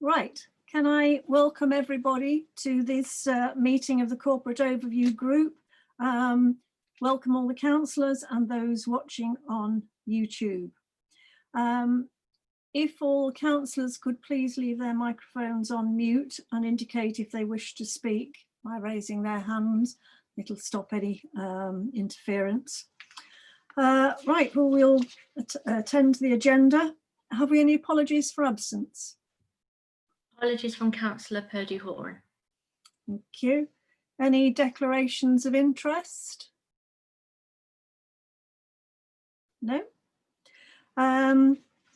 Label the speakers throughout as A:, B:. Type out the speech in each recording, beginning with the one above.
A: Right, can I welcome everybody to this meeting of the Corporate Overview Group. Welcome all the councillors and those watching on YouTube. If all councillors could please leave their microphones on mute and indicate if they wish to speak by raising their hands, it'll stop any interference. Right, well, we'll attend to the agenda. Have we any apologies for absence?
B: Apologies from Councillor Purdy-Horn.
A: Thank you. Any declarations of interest? No.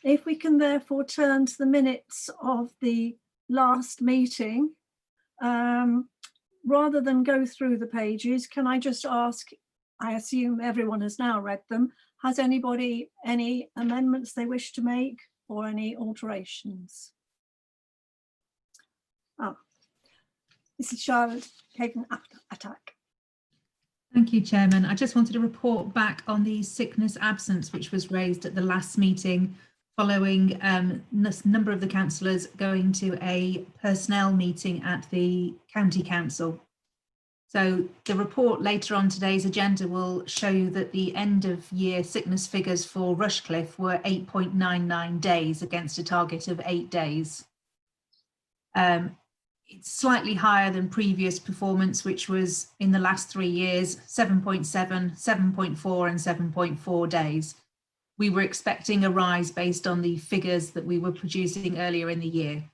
A: If we can therefore turn to the minutes of the last meeting, rather than go through the pages, can I just ask, I assume everyone has now read them, has anybody any amendments they wish to make or any alterations? Oh, this is Charlotte Hagan-Attack.
C: Thank you, Chairman. I just wanted to report back on the sickness absence, which was raised at the last meeting following a number of the councillors going to a personnel meeting at the County Council. So the report later on today's agenda will show you that the end of year sickness figures for Rushcliffe were 8.99 days against a target of 8 days. It's slightly higher than previous performance, which was in the last 3 years, 7.7, 7.4 and 7.4 days. We were expecting a rise based on the figures that we were producing earlier in the year.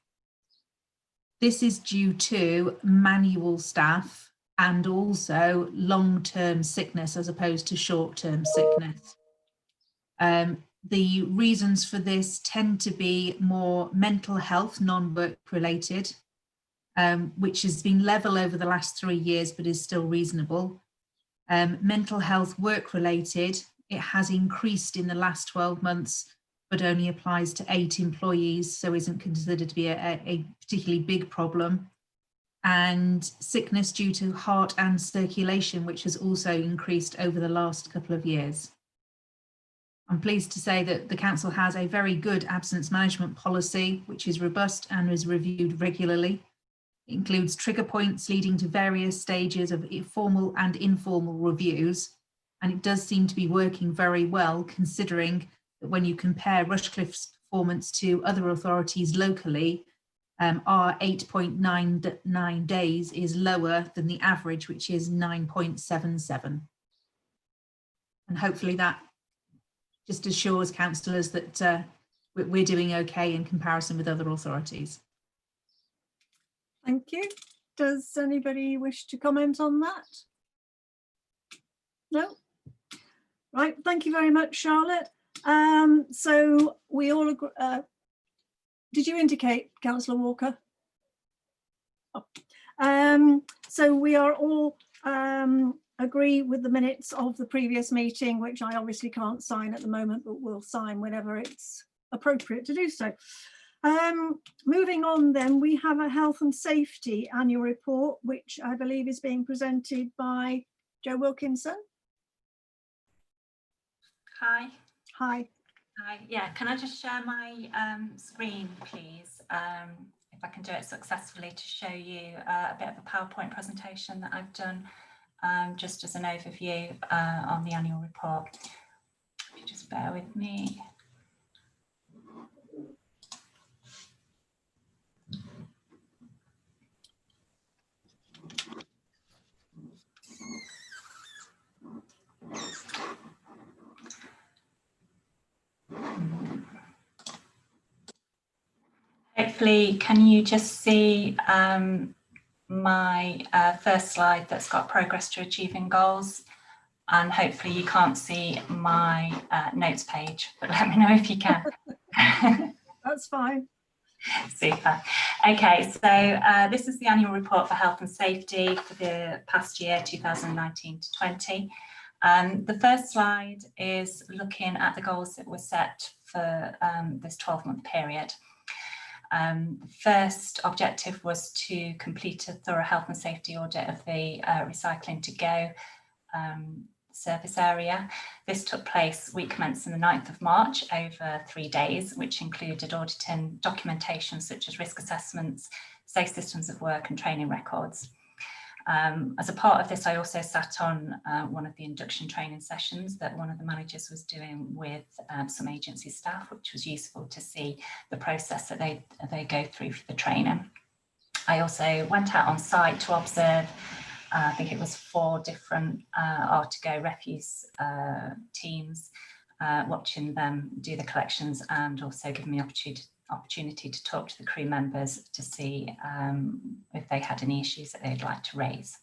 C: This is due to manual staff and also long-term sickness as opposed to short-term sickness. The reasons for this tend to be more mental health, non-work related, which has been level over the last 3 years, but is still reasonable. Mental health work related, it has increased in the last 12 months, but only applies to 8 employees, so isn't considered to be a particularly big problem. And sickness due to heart and circulation, which has also increased over the last couple of years. I'm pleased to say that the council has a very good absence management policy, which is robust and is reviewed regularly. It includes trigger points leading to various stages of formal and informal reviews. And it does seem to be working very well, considering that when you compare Rushcliffe's performance to other authorities locally, our 8.99 days is lower than the average, which is 9.77. And hopefully that just assures councillors that we're doing okay in comparison with other authorities.
A: Thank you. Does anybody wish to comment on that? No? Right, thank you very much, Charlotte. So we all agree, did you indicate, Councillor Walker? Oh. So we are all agree with the minutes of the previous meeting, which I obviously can't sign at the moment, but will sign whenever it's appropriate to do so. Moving on then, we have a health and safety annual report, which I believe is being presented by Jo Wilkinson.
D: Hi.
A: Hi.
D: Hi. Yeah, can I just share my screen, please? If I can do it successfully, to show you a bit of a PowerPoint presentation that I've done just as an overview on the annual report. If you just bear with me. Hopefully, can you just see my first slide that's got progress to achieving goals? And hopefully you can't see my notes page, but let me know if you can.
A: That's fine.
D: Super. Okay, so this is the annual report for health and safety for the past year, 2019 to 20. The first slide is looking at the goals that were set for this 12-month period. The first objective was to complete a thorough health and safety audit of the recycling to go service area. This took place week commencing the 9th of March over 3 days, which included auditing documentation such as risk assessments, safe systems of work and training records. As a part of this, I also sat on one of the induction training sessions that one of the managers was doing with some agency staff, which was useful to see the process that they go through for the training. I also went out on site to observe, I think it was 4 different R2Go refuse teams, watching them do the collections and also giving me opportunity to talk to the crew members to see if they had any issues that they'd like to raise.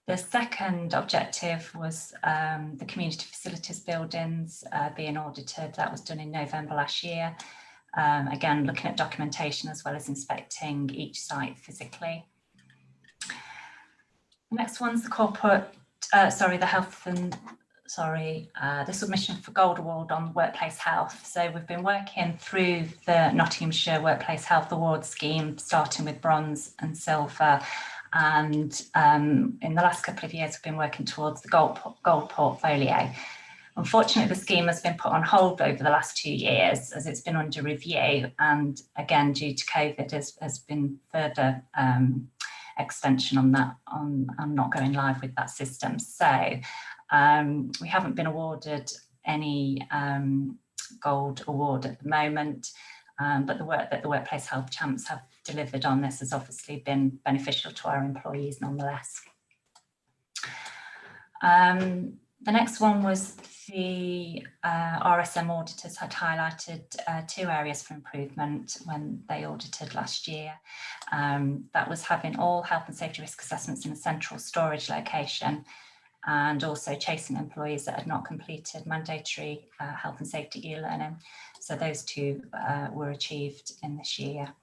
D: The second objective was the community facilities buildings being audited. That was done in November last year. Again, looking at documentation as well as inspecting each site physically. The next one's the the submission for Gold Award on workplace health. So we've been working through the Nottinghamshire Workplace Health Award scheme, starting with bronze and silver. And in the last couple of years, we've been working towards the gold portfolio. Unfortunately, the scheme has been put on hold over the last 2 years as it's been under review. And again, due to COVID, has been further extension on that, on not going live with that system. So we haven't been awarded any gold award at the moment, but the work that the Workplace Health Champs have delivered on this has obviously been beneficial to our employees nonetheless. The next one was the RSM auditors had highlighted 2 areas for improvement when they audited last year. That was having all health and safety risk assessments in a central storage location, and also chasing employees that had not completed mandatory health and safety e-learning. So those 2 were achieved in this year.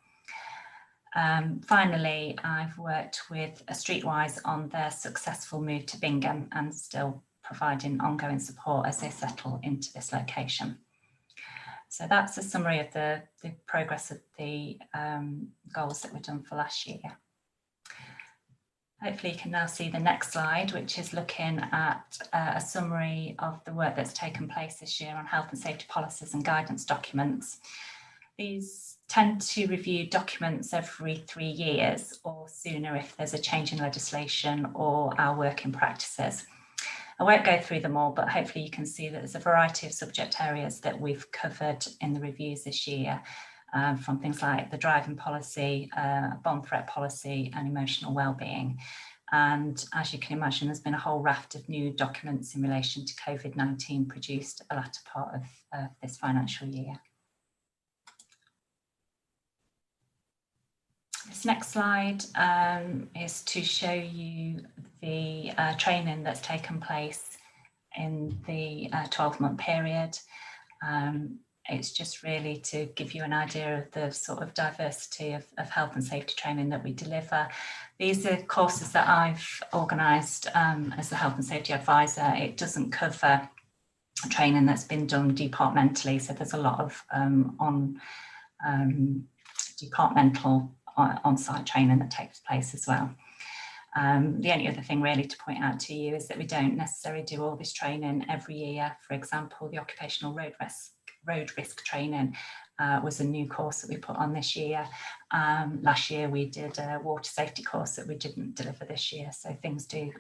D: Finally, I've worked with Streetwise on their successful move to Bingham and still providing ongoing support as they settle into this location. So that's a summary of the progress of the goals that were done for last year. Hopefully you can now see the next slide, which is looking at a summary of the work that's taken place this year on health and safety policies and guidance documents. These tend to review documents every 3 years or sooner if there's a change in legislation or our working practices. I won't go through them all, but hopefully you can see that there's a variety of subject areas that we've covered in the reviews this year, from things like the driving policy, bomb threat policy and emotional wellbeing. And as you can imagine, there's been a whole raft of new documents in relation to COVID-19 produced at the latter part of this financial year. This next slide is to show you the training that's taken place in the 12-month period. It's just really to give you an idea of the sort of diversity of health and safety training that we deliver. These are courses that I've organised as the health and safety advisor. It doesn't cover training that's been done departmentally, so there's a lot of departmental on-site training that takes place as well. The only other thing really to point out to you is that we don't necessarily do all this training every year. For example, the occupational road risk training was a new course that we put on this year. Last year we did a water safety course that we didn't deliver this year, so things do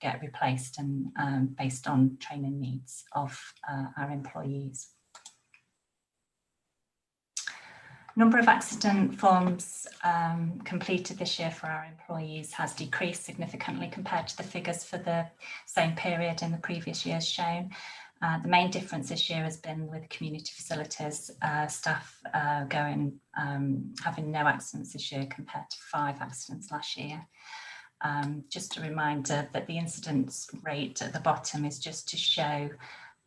D: get replaced and based on training needs of our employees. Number of accident forms completed this year for our employees has decreased significantly compared to the figures for the same period in the previous years shown. The main difference this year has been with community facilities staff having no accidents this year compared to 5 accidents last year. Just a reminder that the incidence rate at the bottom is just to show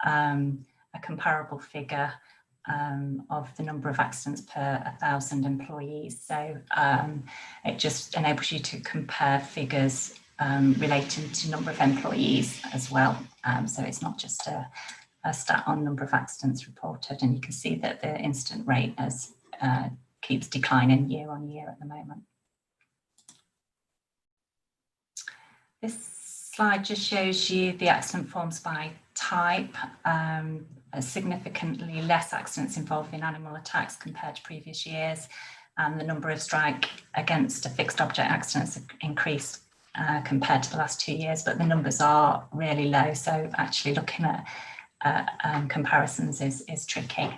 D: a comparable figure of the number of accidents per 1,000 employees. So it just enables you to compare figures relating to number of employees as well. So it's not just a stat on number of accidents reported, and you can see that the incident rate keeps declining year on year at the moment. This slide just shows you the accident forms by type. Significantly less accidents involving animal attacks compared to previous years, and the number of strike against a fixed object accidents increased compared to the last 2 years, but the numbers are really low, so actually looking at comparisons is tricky.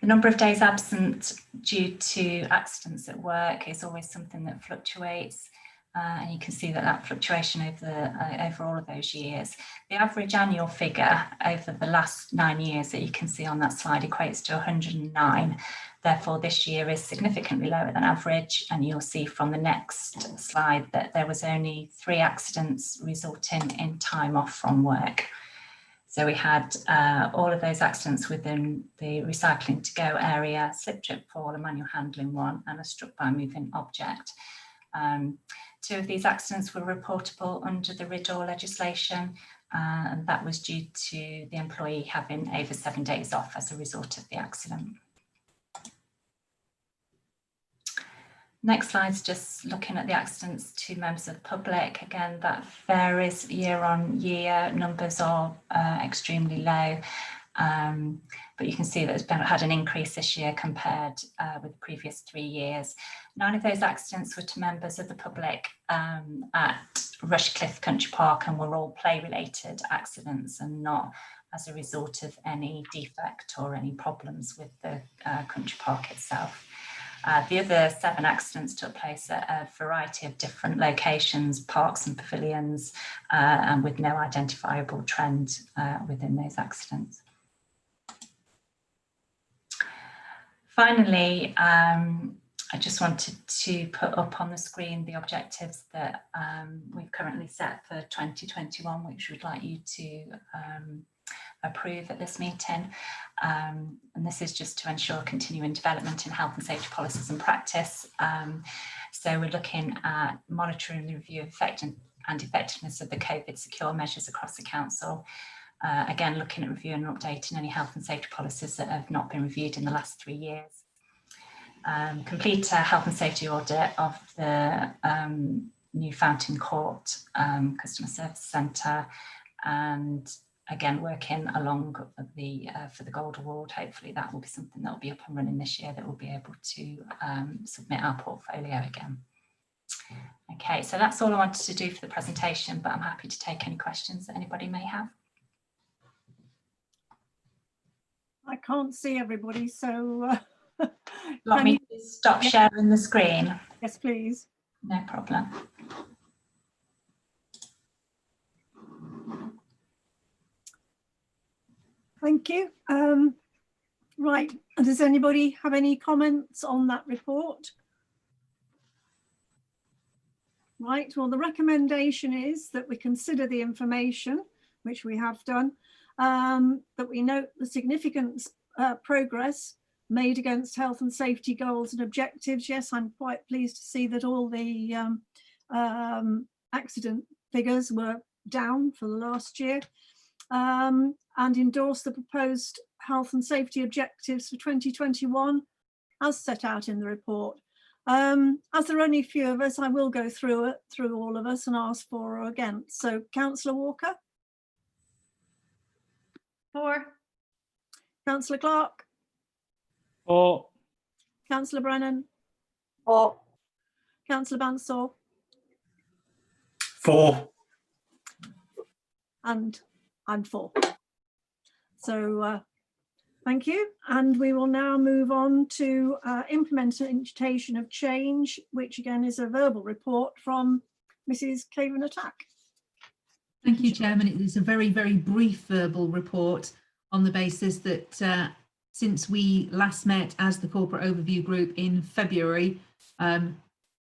D: The number of days absent due to accidents at work is always something that fluctuates, and you can see that fluctuation over all of those years. The average annual figure over the last 9 years that you can see on that slide equates to 109. Therefore, this year is significantly lower than average, and you'll see from the next slide that there was only 3 accidents resulting in time off from work. So we had all of those accidents within the recycling to go area, slip, trip, fall, a manual handling one, and a struck by a moving object. 2 of these accidents were reportable under the RIDDOR legislation, and that was due to the employee having over 7 days off as a result of the accident. Next slide's just looking at the accidents to members of the public. Again, that varies year on year. Numbers are extremely low, but you can see that it's had an increase this year compared with the previous 3 years. 9 of those accidents were to members of the public at Rushcliffe Country Park, and were all play-related accidents and not as a result of any defect or any problems with the country park itself. The other 7 accidents took place at a variety of different locations, parks and pavilions, and with no identifiable trend within those accidents. Finally, I just wanted to put up on the screen the objectives that we've currently set for 2021, which we'd like you to approve at this meeting. And this is just to ensure continuing development in health and safety policies and practice. So we're looking at monitoring the review of effect and effectiveness of the COVID secure measures across the council. Again, looking at reviewing and updating any health and safety policies that have not been reviewed in the last 3 years. Complete a health and safety audit of the new Fountain Court Customer Service Centre, and again working along the for the Gold Award. Hopefully that will be something that will be up and running this year, that we'll be able to submit our portfolio again. Okay, so that's all I wanted to do for the presentation, but I'm happy to take any questions that anybody may have.
A: I can't see everybody, so
D: Want me to stop sharing the screen?
A: Yes, please.
D: No problem.
A: Thank you. Right, and does anybody have any comments on that report? Right, well, the recommendation is that we consider the information, which we have done, that we note the significant progress made against health and safety goals and objectives. Yes, I'm quite pleased to see that all the accident figures were down for the last year, and endorse the proposed health and safety objectives for 2021 as set out in the report. As there are only a few of us, I will go through all of us and ask for or against. So Councillor Walker?
B: For.
A: Councillor Clark?
E: For.
A: Councillor Brennan?
F: For.
A: Councillor Bansal?
E: For.
A: And I'm for. So thank you. And we will now move on to implementation of change, which again is a verbal report from Mrs. Caven-Attack.
C: Thank you, Chairman. It is a very, very brief verbal report on the basis that since we last met as the Corporate Overview Group in February,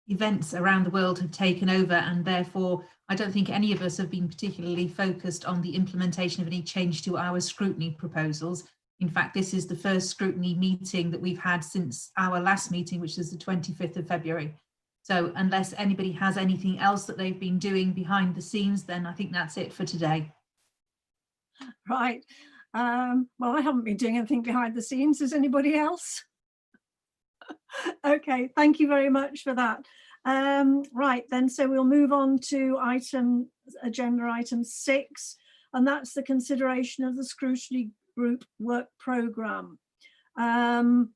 C: events around the world have taken over, and therefore I don't think any of us have been particularly focused on the implementation of any change to our scrutiny proposals. In fact, this is the first scrutiny meeting that we've had since our last meeting, which is the 25th of February. So unless anybody has anything else that they've been doing behind the scenes, then I think that's it for today.
A: Right. Well, I haven't been doing anything behind the scenes. Is anybody else? Okay, thank you very much for that. Right then, so we'll move on to agenda item 6, and that's the consideration of the Scrutiny Group work programme. I'm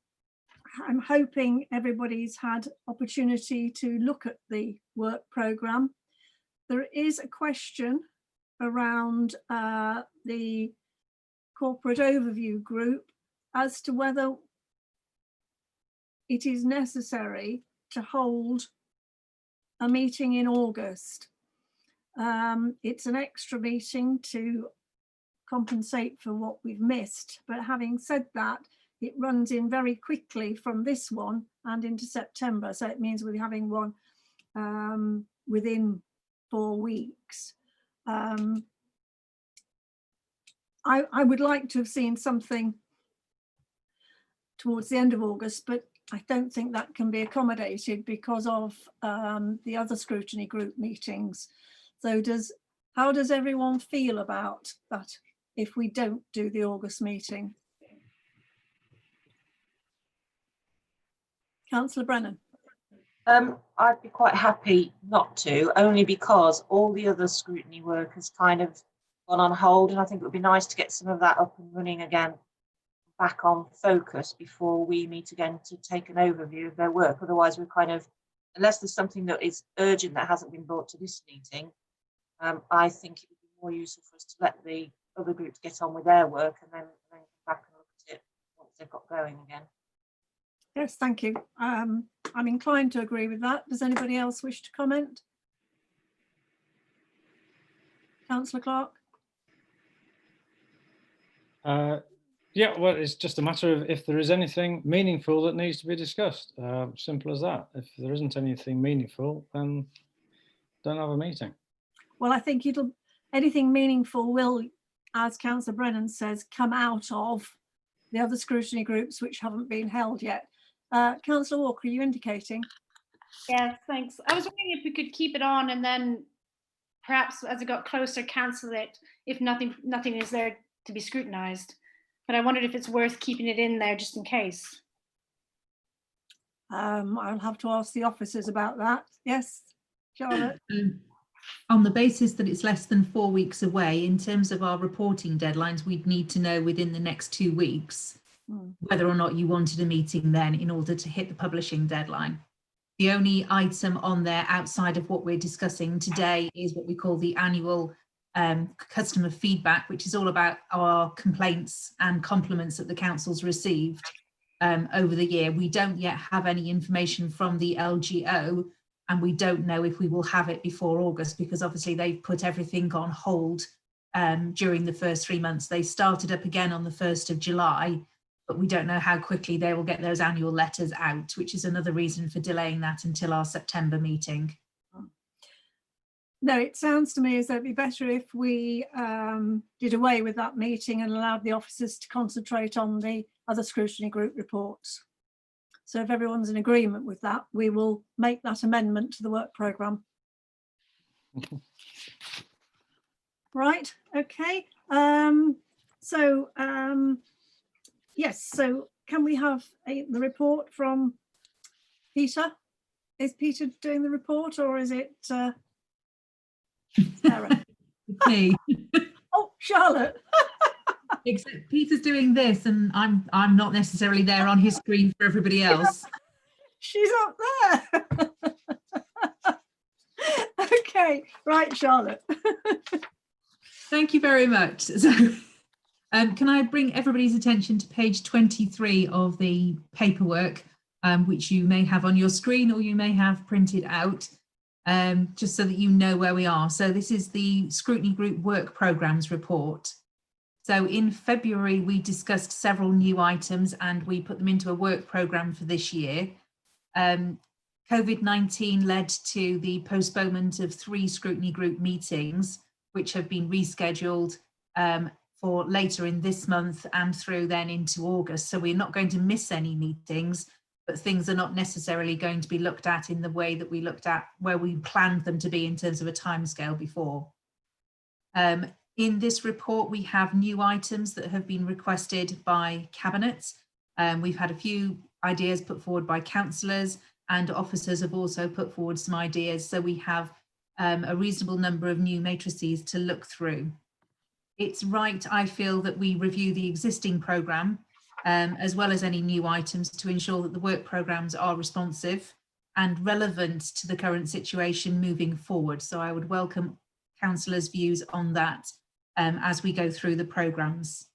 A: hoping everybody's had opportunity to look at the work programme. There is a question around the corporate overview group as to whether it is necessary to hold a meeting in August. It's an extra meeting to compensate for what we've missed. But having said that, it runs in very quickly from this one and into September. So it means we'll be having one within 4 weeks. I would like to have seen something towards the end of August, but I don't think that can be accommodated because of the other scrutiny group meetings. So how does everyone feel about that if we don't do the August meeting? Councillor Brennan.
F: I'd be quite happy not to, only because all the other scrutiny work has kind of gone on hold, and I think it would be nice to get some of that up and running again, back on focus before we meet again to take an overview of their work. Otherwise, we're kind of, unless there's something that is urgent that hasn't been brought to this meeting, I think it would be more useful for us to let the other groups get on with their work and then come back and look at it once they've got going again.
A: Yes, thank you. I'm inclined to agree with that. Does anybody else wish to comment? Councillor Clark?
E: Yeah, well, it's just a matter of if there is anything meaningful that needs to be discussed. Simple as that. If there isn't anything meaningful, then don't have a meeting.
A: Well, I think anything meaningful will, as Councillor Brennan says, come out of the other scrutiny groups which haven't been held yet. Councillor Walker, are you indicating?
G: Yeah, thanks. I was wondering if we could keep it on and then perhaps as it got closer, cancel it if nothing is there to be scrutinised. But I wondered if it's worth keeping it in there just in case.
A: I'll have to ask the officers about that. Yes, Charlotte?
C: On the basis that it's less than 4 weeks away, in terms of our reporting deadlines, we'd need to know within the next 2 weeks whether or not you wanted a meeting then in order to hit the publishing deadline. The only item on there outside of what we're discussing today is what we call the annual customer feedback, which is all about our complaints and compliments that the council's received over the year. We don't yet have any information from the LGO, and we don't know if we will have it before August, because obviously they've put everything on hold during the first 3 months. They started up again on the 1st of July, but we don't know how quickly they will get those annual letters out, which is another reason for delaying that until our September meeting.
A: No, it sounds to me as though it'd be better if we did away with that meeting and allowed the officers to concentrate on the other scrutiny group reports. So if everyone's in agreement with that, we will make that amendment to the work programme. Right, okay. Yes, so can we have the report from Peter? Is Peter doing the report, or is it Sarah?
C: Me.
A: Oh, Charlotte.
C: Except Peter's doing this and I'm not necessarily there on his screen for everybody else.
A: She's up there. Okay, right, Charlotte.
C: Thank you very much. So can I bring everybody's attention to page 23 of the paperwork, which you may have on your screen or you may have printed out, just so that you know where we are. So this is the Scrutiny Group Work Programmes report. So in February, we discussed several new items and we put them into a work programme for this year. COVID-19 led to the postponement of 3 scrutiny group meetings, which have been rescheduled for later in this month and through then into August. So we're not going to miss any meetings, but things are not necessarily going to be looked at in the way that we looked at where we planned them to be in terms of a timescale before. In this report, we have new items that have been requested by Cabinet. We've had a few ideas put forward by councillors, and officers have also put forward some ideas. So we have a reasonable number of new matrices to look through. It's right, I feel, that we review the existing programme as well as any new items to ensure that the work programmes are responsive and relevant to the current situation moving forward. So I would welcome councillors' views on that as we go through the programmes.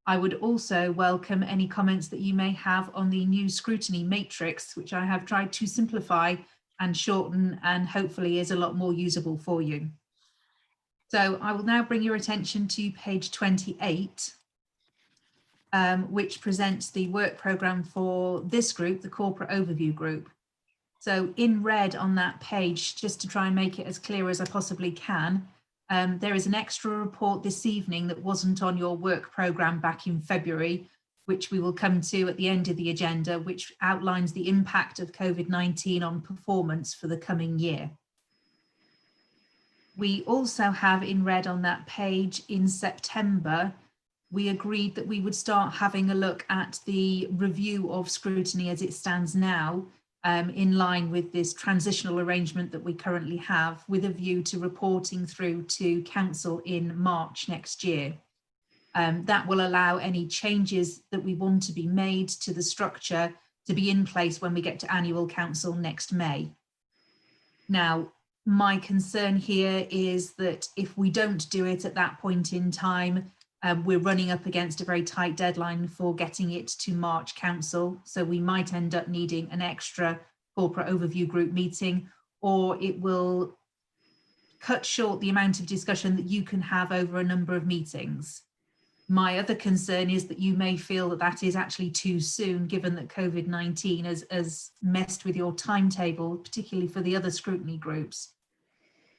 C: I would also welcome any comments that you may have on the new scrutiny matrix, which I have tried to simplify and shorten and hopefully is a lot more usable for you. So I will now bring your attention to page 28, which presents the work programme for this group, the corporate overview group. So in red on that page, just to try and make it as clear as I possibly can, there is an extra report this evening that wasn't on your work programme back in February, which we will come to at the end of the agenda, which outlines the impact of COVID-19 on performance for the coming year. We also have in red on that page in September, we agreed that we would start having a look at the review of scrutiny as it stands now, in line with this transitional arrangement that we currently have, with a view to reporting through to council in March next year. That will allow any changes that we want to be made to the structure to be in place when we get to annual council next May. Now, my concern here is that if we don't do it at that point in time, we're running up against a very tight deadline for getting it to March council. So we might end up needing an extra corporate overview group meeting, or it will cut short the amount of discussion that you can have over a number of meetings. My other concern is that you may feel that that is actually too soon, given that COVID-19 has messed with your timetable, particularly for the other scrutiny groups.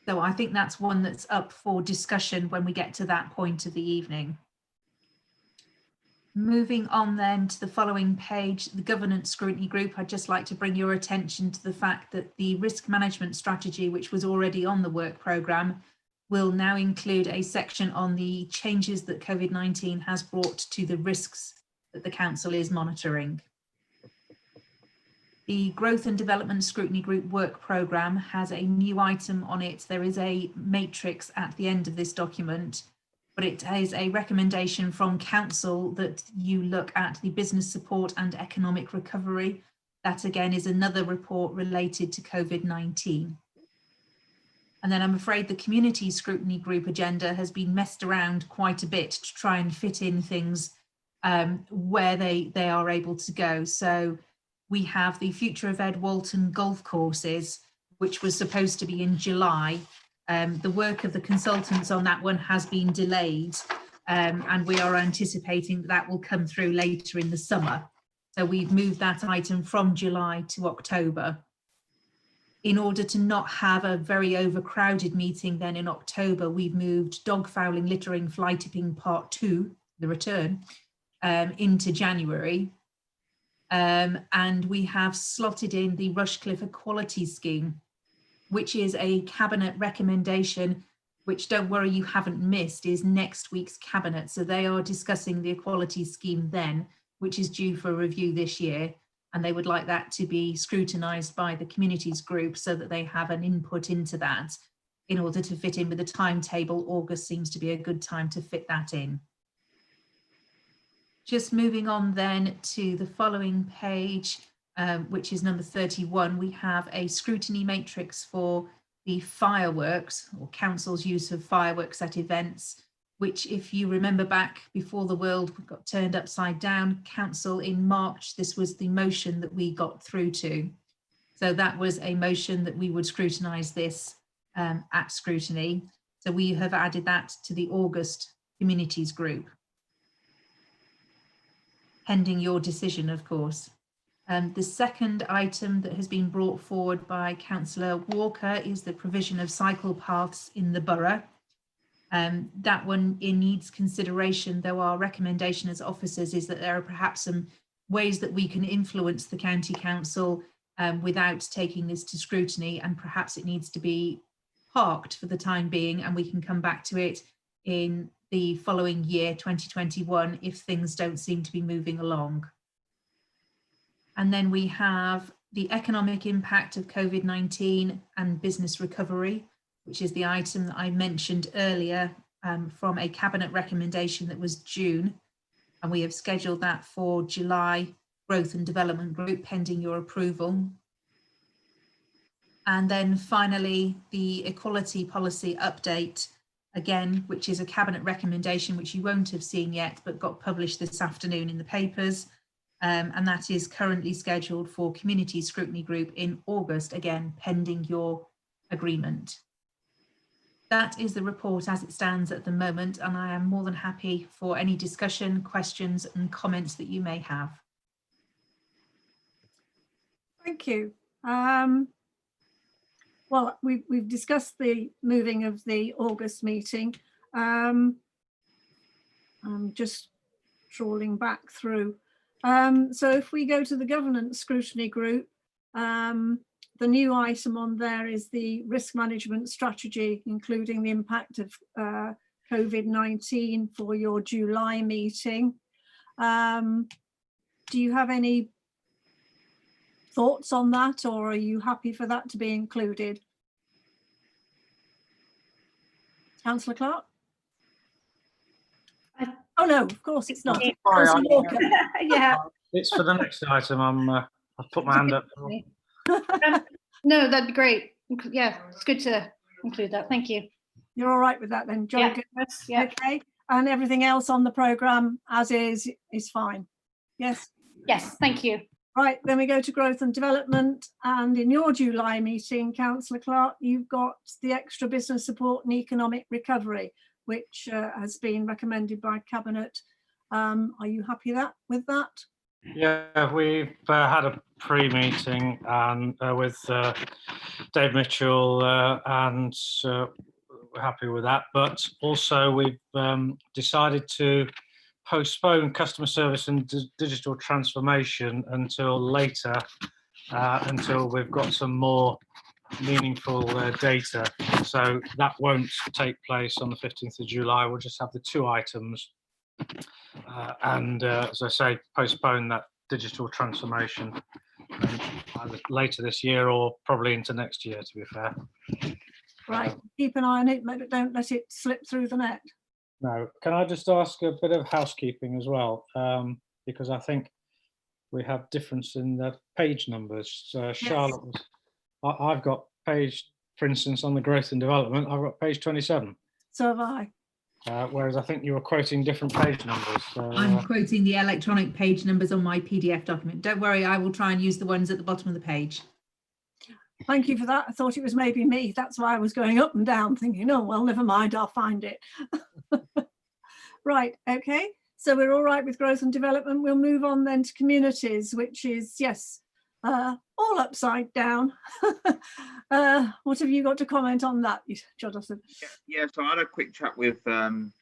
C: So I think that's one that's up for discussion when we get to that point of the evening. Moving on then to the following page, the governance scrutiny group, I'd just like to bring your attention to the fact that the risk management strategy, which was already on the work programme, will now include a section on the changes that COVID-19 has brought to the risks that the council is monitoring. The Growth and Development Scrutiny Group work programme has a new item on it. There is a matrix at the end of this document, but it is a recommendation from council that you look at the business support and economic recovery. That again is another report related to COVID-19. And then I'm afraid the Community Scrutiny Group agenda has been messed around quite a bit to try and fit in things where they are able to go. So we have the Future of Ed Walton golf courses, which was supposed to be in July. The work of the consultants on that one has been delayed, and we are anticipating that will come through later in the summer. So we've moved that item from July to October. In order to not have a very overcrowded meeting then in October, we've moved dog fouling, littering, fly tipping part 2, the return, into January. And we have slotted in the Rushcliffe Equality Scheme, which is a cabinet recommendation, which, don't worry, you haven't missed, is next week's cabinet. So they are discussing the equality scheme then, which is due for review this year. And they would like that to be scrutinised by the communities group so that they have an input into that in order to fit in with the timetable. August seems to be a good time to fit that in. Just moving on then to the following page, which is number 31, we have a scrutiny matrix for the fireworks, or council's use of fireworks at events, which, if you remember back before the world got turned upside down, council in March, this was the motion that we got through to. So that was a motion that we would scrutinise this at scrutiny. So we have added that to the August communities group, pending your decision, of course. The second item that has been brought forward by Councillor Walker is the provision of cycle paths in the borough. That one, it needs consideration, though our recommendation as officers is that there are perhaps some ways that we can influence the county council without taking this to scrutiny, and perhaps it needs to be parked for the time being, and we can come back to it in the following year, 2021, if things don't seem to be moving along. And then we have the economic impact of COVID-19 and business recovery, which is the item that I mentioned earlier from a cabinet recommendation that was June. And we have scheduled that for July Growth and Development Group pending your approval. And then finally, the equality policy update, again, which is a cabinet recommendation, which you won't have seen yet, but got published this afternoon in the papers. And that is currently scheduled for Community Scrutiny Group in August, again, pending your agreement. That is the report as it stands at the moment, and I am more than happy for any discussion, questions and comments that you may have.
A: Thank you. Well, we've discussed the moving of the August meeting. I'm just trawling back through. So if we go to the Governance Scrutiny Group, the new item on there is the risk management strategy, including the impact of COVID-19 for your July meeting. Do you have any thoughts on that, or are you happy for that to be included? Councillor Clark? Oh no, of course it's not.
E: Sorry,
G: Yeah.
E: it's for the next item. I've put my hand up.
G: No, that'd be great. Yeah, it's good to include that. Thank you.
A: You're all right with that then, Joe?
G: Yeah, yeah.
A: Okay, and everything else on the programme as is fine? Yes?
G: Yes, thank you.
A: Right, then we go to growth and development, and in your July meeting, Councillor Clark, you've got the extra business support and economic recovery, which has been recommended by Cabinet. Are you happy with that?
E: Yeah, we've had a pre-meeting and with Dave Mitchell, and we're happy with that. But also we've decided to postpone customer service and digital transformation until later, until we've got some more meaningful data. So that won't take place on the 15th of July. We'll just have the two items. And as I say, postpone that digital transformation either later this year or probably into next year, to be fair.
A: Right, keep an eye on it, but don't let it slip through the net.
E: No, can I just ask a bit of housekeeping as well? Because I think we have difference in the page numbers. Charlotte, I've got page, for instance, on the growth and development, I've got page 27.
A: So have I.
E: Whereas I think you were quoting different page numbers.
C: I'm quoting the electronic page numbers on my PDF document. Don't worry, I will try and use the ones at the bottom of the page.
A: Thank you for that. I thought it was maybe me. That's why I was going up and down thinking, oh, well, never mind, I'll find it. Right, okay. So we're all right with growth and development. We'll move on then to communities, which is, yes, all upside down. What have you got to comment on that, Jonathan?
H: Yeah, so I had a quick chat with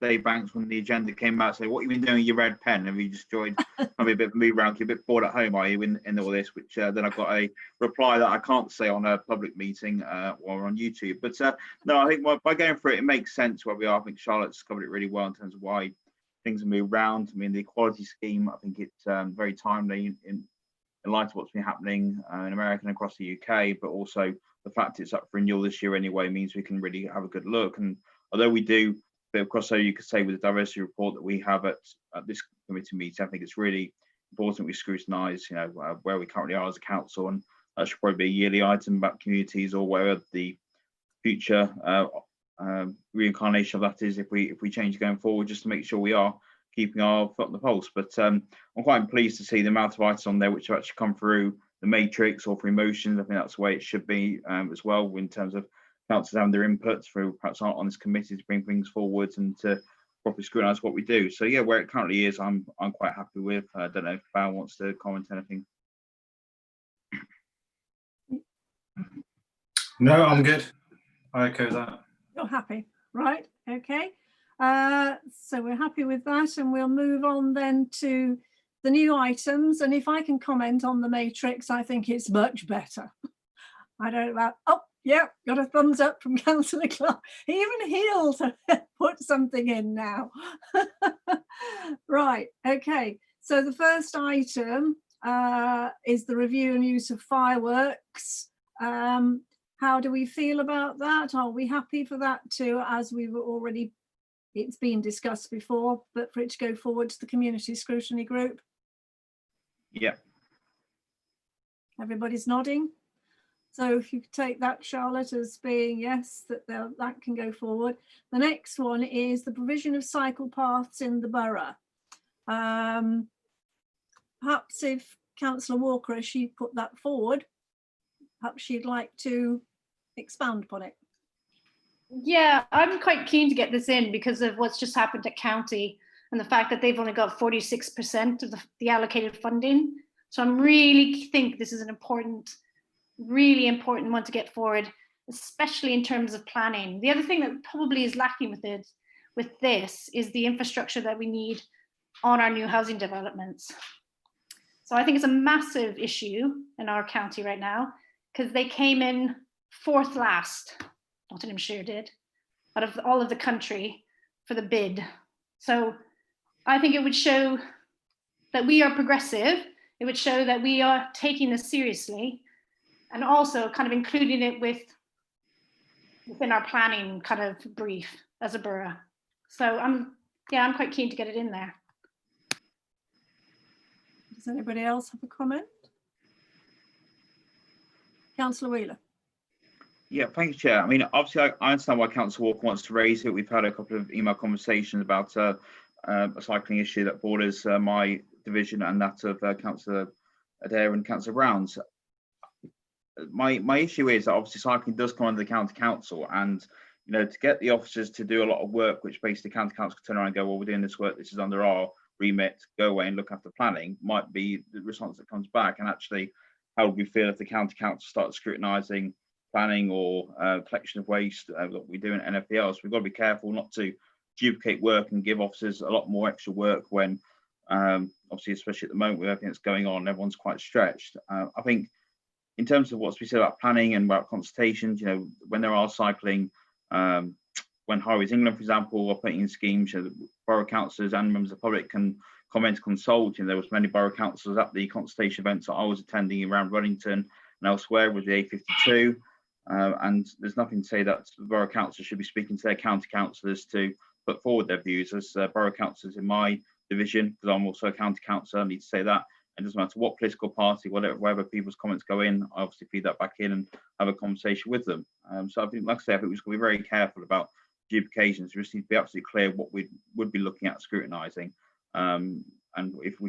H: Dave Banks when the agenda came out. So what have you been doing with your red pen? Have you just joined maybe a bit of a move around? You're a bit bored at home, are you, in all this? Which then I've got a reply that I can't say on a public meeting or on YouTube. But no, I think by going through it, it makes sense where we are. I think Charlotte's covered it really well in terms of why things have moved around. I mean, the equality scheme, I think it's very timely in light of what's been happening in America and across the UK, but also the fact it's up for renewal this year anyway means we can really have a good look. And although we do a bit of crossover, you could say, with the diversity report that we have at this committee meeting, I think it's really important we scrutinise, you know, where we currently are as a council, and that should probably be a yearly item about communities, or where the future reincarnation of that is if we change going forward, just to make sure we are keeping our foot on the pulse. But I'm quite pleased to see the amount of items on there which have actually come through the matrix or for emotions. I think that's the way it should be as well, in terms of councillors having their inputs through perhaps aren't on this committee to bring things forward and to properly scrutinise what we do. So yeah, where it currently is, I'm quite happy with. I don't know if Val wants to comment anything.
I: No, I'm good. I echo that.
A: You're happy, right? Okay. So we're happy with that, and we'll move on then to the new items. And if I can comment on the matrix, I think it's much better. I don't know. Oh, yeah, got a thumbs up from Councillor Clark. Even he'll put something in now. Right, okay. So the first item is the review and use of fireworks. How do we feel about that? Are we happy for that to, as we've already, it's been discussed before, but for it to go forward to the community scrutiny group?
H: Yeah.
A: Everybody's nodding. So if you could take that, Charlotte, as being yes, that can go forward. The next one is the provision of cycle paths in the borough. Perhaps if Councillor Walker, as she put that forward, perhaps she'd like to expound upon it.
G: Yeah, I'm quite keen to get this in because of what's just happened at county and the fact that they've only got 46% of the allocated funding. So I'm really think this is an important, really important one to get forward, especially in terms of planning. The other thing that probably is lacking with this is the infrastructure that we need on our new housing developments. So I think it's a massive issue in our county right now because they came in 4th last, Nottinghamshire did, out of all of the country for the bid. So I think it would show that we are progressive. It would show that we are taking this seriously and also kind of including it within our planning kind of brief as a borough. So I'm quite keen to get it in there.
A: Does anybody else have a comment? Councillor Wheeler.
H: Yeah, thank you, Chair. I mean, obviously, I understand why Councillor Walker wants to raise it. We've had a couple of email conversations about a cycling issue that borders my division and that of Councillor Adair and Councillor Brown's. My issue is that obviously cycling does come under the county council, and you know, to get the officers to do a lot of work, which basically county council can turn around and go, well, we're doing this work, this is under our remit, go away and look after planning, might be the response that comes back. And actually, how would we feel if the county council started scrutinising planning or collection of waste that we do in NFPL? So we've got to be careful not to duplicate work and give officers a lot more extra work when obviously, especially at the moment with everything that's going on, everyone's quite stretched. I think in terms of what's been said about planning and about consultations, you know, when there are cycling, when Highways England, for example, are putting in schemes, you know, the borough councillors and members of the public can comment, consult. You know, there was many borough councillors at the consultation events that I was attending around Ruddington and elsewhere with the A52. And there's nothing to say that the borough council should be speaking to their county councillors to put forward their views. As borough councillors in my division, because I'm also a county councillor, I need to say that. It doesn't matter what political party, wherever people's comments go in, I obviously feed that back in and have a conversation with them. So I think, like I say, I think we've got to be very careful about duplications. We just need to be absolutely clear what we would be looking at scrutinising. And if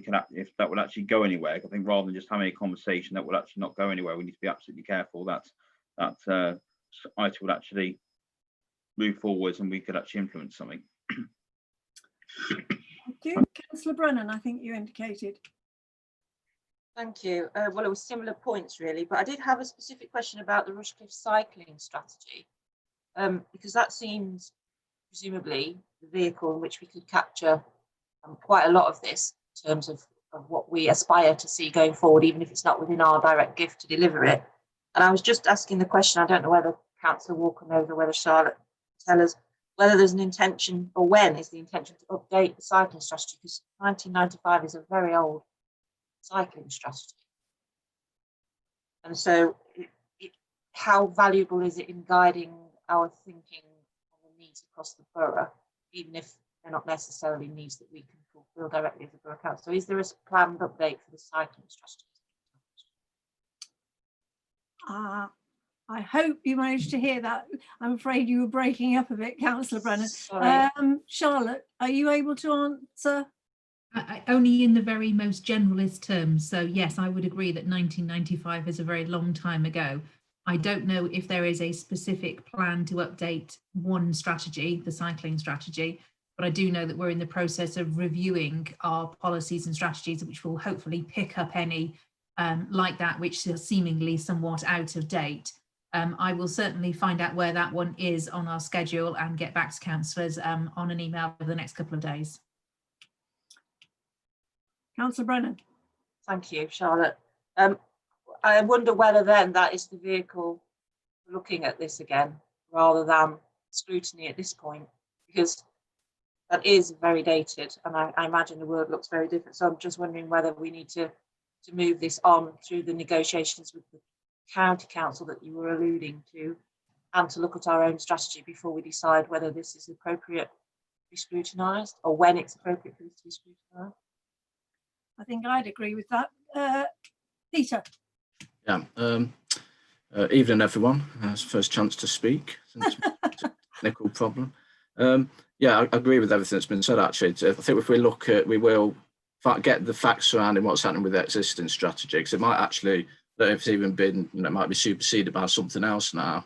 H: that would actually go anywhere, I think rather than just having a conversation that will actually not go anywhere, we need to be absolutely careful that that item would actually move forwards and we could actually implement something.
A: Thank you. Councillor Brennan, I think you indicated.
F: Thank you. Well, it was similar points really, but I did have a specific question about the Rushcliffe cycling strategy, because that seems presumably the vehicle in which we could capture quite a lot of this in terms of what we aspire to see going forward, even if it's not within our direct gift to deliver it. And I was just asking the question, I don't know whether Councillor Walker knows or whether Charlotte can tell us whether there's an intention, or when is the intention to update the cycling strategy, because 1995 is a very old cycling strategy. And so how valuable is it in guiding our thinking on the needs across the borough, even if they're not necessarily needs that we can fulfill directly as a borough council? So is there a planned update for the cycling strategy?
A: I hope you managed to hear that. I'm afraid you were breaking up a bit, Councillor Brennan.
F: Sorry.
A: Charlotte, are you able to answer?
C: Only in the very most generalist terms. So yes, I would agree that 1995 is a very long time ago. I don't know if there is a specific plan to update one strategy, the cycling strategy, but I do know that we're in the process of reviewing our policies and strategies, which will hopefully pick up any like that, which is seemingly somewhat out of date. I will certainly find out where that one is on our schedule and get back to councillors on an email over the next couple of days.
A: Councillor Brennan.
F: Thank you, Charlotte. I wonder whether then that is the vehicle for looking at this again, rather than scrutiny at this point, because that is very dated, and I imagine the world looks very different. So I'm just wondering whether we need to to move this on through the negotiations with the county council that you were alluding to, and to look at our own strategy before we decide whether this is appropriate to be scrutinised, or when it's appropriate for this to be scrutinised.
A: I think I'd agree with that. Peter?
J: Yeah. Evening, everyone. It's first chance to speak since technical problem. Yeah, I agree with everything that's been said. Actually, I think if we look at, we will get the facts surrounding what's happening with the existing strategy, because it might actually, if it's even been, it might be superseded by something else now,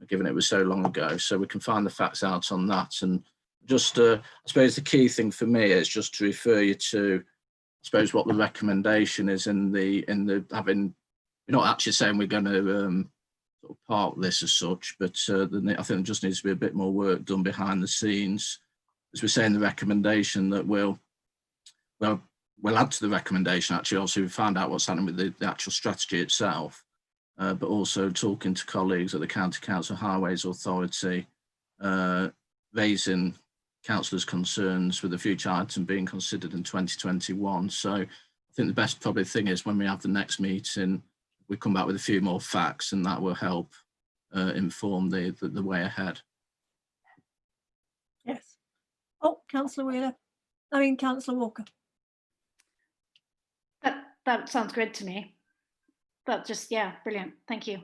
J: given it was so long ago. So we can find the facts out on that. And just, I suppose the key thing for me is just to refer you to, I suppose, what the recommendation is in the having. We're not actually saying we're going to sort of park this as such, but I think there just needs to be a bit more work done behind the scenes. As we say in the recommendation, that we'll add to the recommendation. Actually, also we find out what's happening with the actual strategy itself, but also talking to colleagues at the County Council Highways Authority, raising councillors' concerns with the future item being considered in 2021. So I think the best probably thing is when we have the next meeting, we come back with a few more facts, and that will help inform the way ahead.
A: Yes. Oh, Councillor Wheeler. I mean, Councillor Walker.
G: That sounds good to me. That just, yeah, brilliant. Thank you.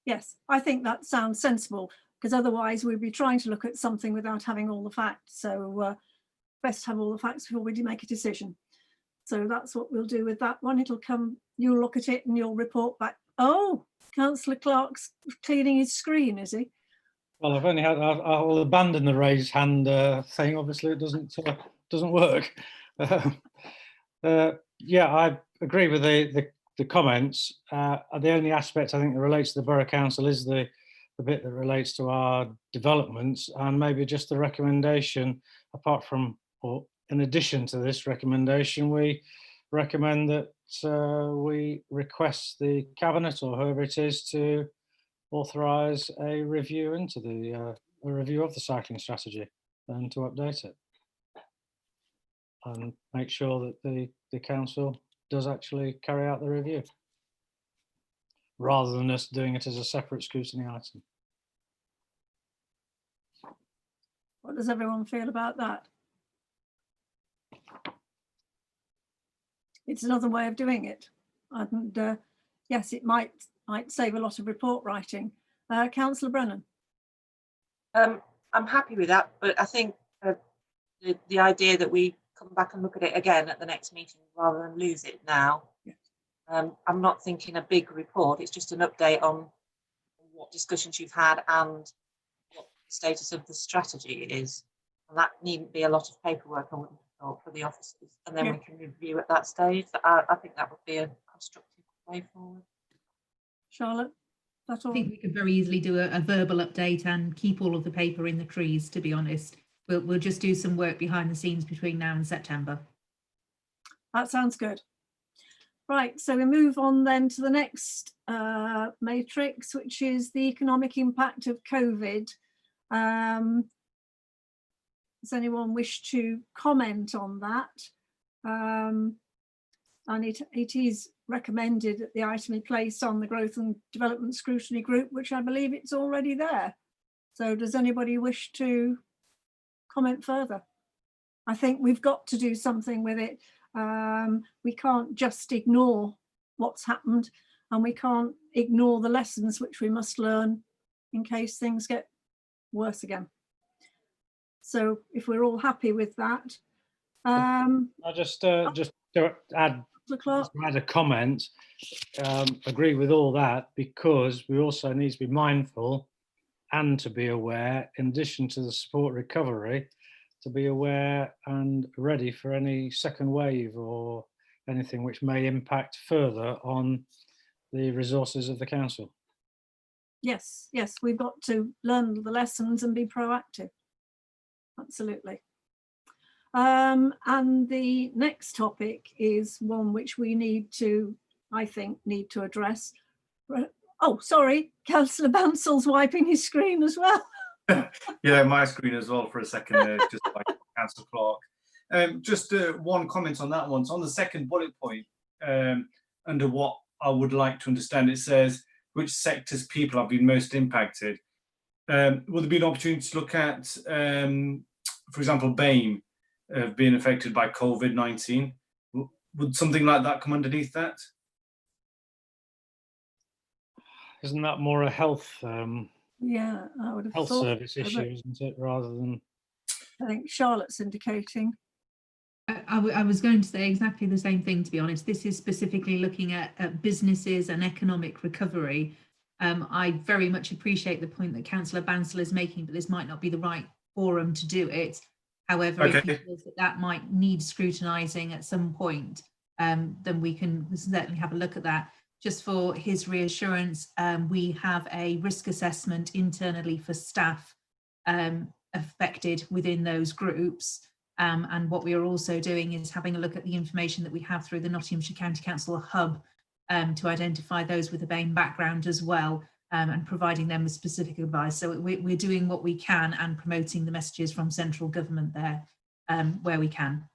A: Yes, I think that sounds sensible, because otherwise we'd be trying to look at something without having all the facts. So best have all the facts before we do make a decision. So that's what we'll do with that one. It'll come, you'll look at it and you'll report back. Oh, Councillor Clark's cleaning his screen, is he?
E: Well, I've only had, I will abandon the raised hand thing. Obviously, it doesn't work. Yeah, I agree with the comments. The only aspect I think that relates to the Borough Council is the bit that relates to our developments, and maybe just the recommendation, apart from, or in addition to this recommendation, we recommend that we request the Cabinet, or whoever it is, to authorise a review into a review of the cycling strategy and to update it, and make sure that the council does actually carry out the review, rather than us doing it as a separate scrutiny item.
A: What does everyone feel about that? It's another way of doing it, and yes, it might save a lot of report writing. Councillor Brennan.
F: I'm happy with that, but I think the idea that we come back and look at it again at the next meeting rather than lose it now.
A: Yes.
F: I'm not thinking a big report. It's just an update on what discussions you've had and what the status of the strategy is. And that needn't be a lot of paperwork, I wouldn't have thought, for the officers. And then we can review at that stage. I think that would be a constructive way forward.
A: Charlotte, that's all.
C: I think we could very easily do a verbal update and keep all of the paper in the trees, to be honest. We'll just do some work behind the scenes between now and September. That
A: sounds good. Right, so we move on then to the next matrix, which is the economic impact of COVID. Does anyone wish to comment on that? And it is recommended that the item be placed on the Growth and Development Scrutiny Group, which I believe it's already there. So does anybody wish to comment further? I think we've got to do something with it. We can't just ignore what's happened, and we can't ignore the lessons which we must learn in case things get worse again. So if we're all happy with that,
E: I'll just to add a comment. Agree with all that, because we also need to be mindful and to be aware, in addition to the support recovery, to be aware and ready for any second wave or anything which may impact further on the resources of the council.
A: Yes, we've got to learn the lessons and be proactive. Absolutely. And the next topic is one which we need to, I think, address. Oh, sorry, Councillor Bansell's wiping his screen as well.
I: Yeah, my screen as well for a second there, just like Councillor Clark. Just one comment on that one. So on the second bullet point, under what I would like to understand. It says which sectors people have been most impacted. Will there be an opportunity to look at, for example, BAME being affected by COVID-19? Would something like that come underneath that?
E: Isn't that more a health
A: Yeah, I would have
E: health
A: thought
E: service
A: so,
E: issue,
A: but
E: isn't it, rather than?
A: I think Charlotte's indicating.
C: I was going to say exactly the same thing, to be honest. This is specifically looking at businesses and economic recovery. I very much appreciate the point that Councillor Bansal is making, but this might not be the right forum to do it. However, if he feels that might need scrutinising at some point, then we can certainly have a look at that. Just for his reassurance, we have a risk assessment internally for staff affected within those groups. And what we are also doing is having a look at the information that we have through the Nottinghamshire County Council Hub to identify those with a BAME background as well, and providing them with specific advice. So we're doing what we can and promoting the messages from central government there where we can.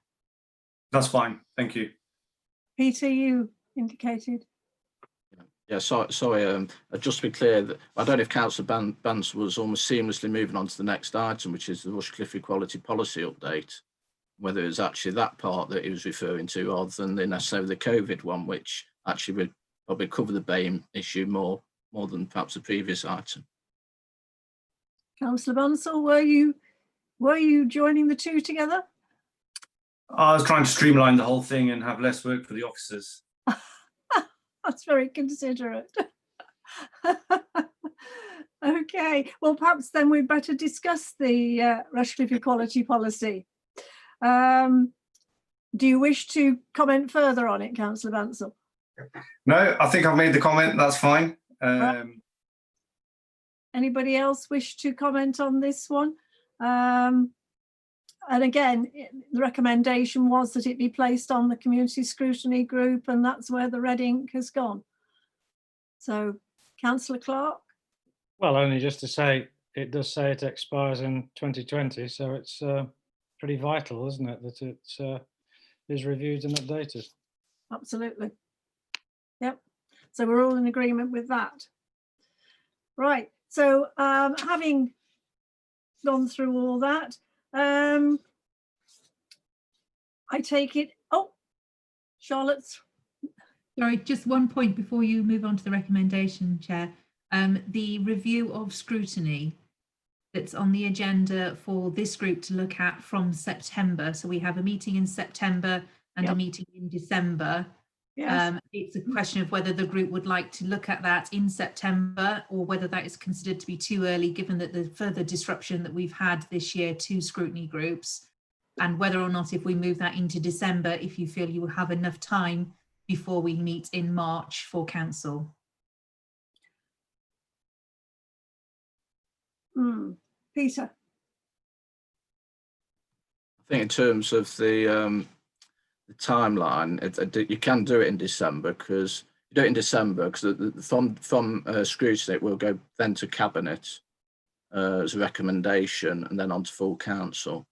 C: That's
I: fine, thank you.
A: Peter, you indicated.
J: Yeah, sorry. Just to be clear, that I don't know if Councillor Bans was almost seamlessly moving on to the next item, which is the Rushcliffe Equality Policy update. Whether it's actually that part that he was referring to, rather than necessarily the COVID one, which actually would probably cover the BAME issue more than perhaps the previous item.
A: Councillor Bansal, were you joining the two together?
I: I was trying to streamline the whole thing and have less work for the officers.
A: That's very considerate. Okay, well, perhaps then we'd better discuss the Rushcliffe Equality Policy. Do you wish to comment further on it, Councillor Bansal?
I: No, I think I've made the comment, that's fine.
A: Anybody else wish to comment on this one? And again, the recommendation was that it be placed on the community scrutiny group, and that's where the red ink has gone. So, Councillor Clark?
E: Well, only just to say, it does say it expires in 2020, so it's pretty vital, isn't it, that it is reviewed and updated.
A: Absolutely. Yep. So we're all in agreement with that. Right. So having gone through all that, I take it. Oh, Charlotte's.
C: Sorry, just one point before you move on to the recommendation, Chair. The review of scrutiny that's on the agenda for this group to look at from September. So we have a meeting in September and a meeting in December.
A: Yes.
C: It's a question of whether the group would like to look at that in September, or whether that is considered to be too early, given that the further disruption that we've had this year to scrutiny groups, and whether or not, if we move that into December, if you feel you will have enough time before we meet in March for council.
A: Peter?
J: I think in terms of the timeline, you can do it in December, because you do it in December because from scrutiny it will go then to cabinet as a recommendation, and then on to full council.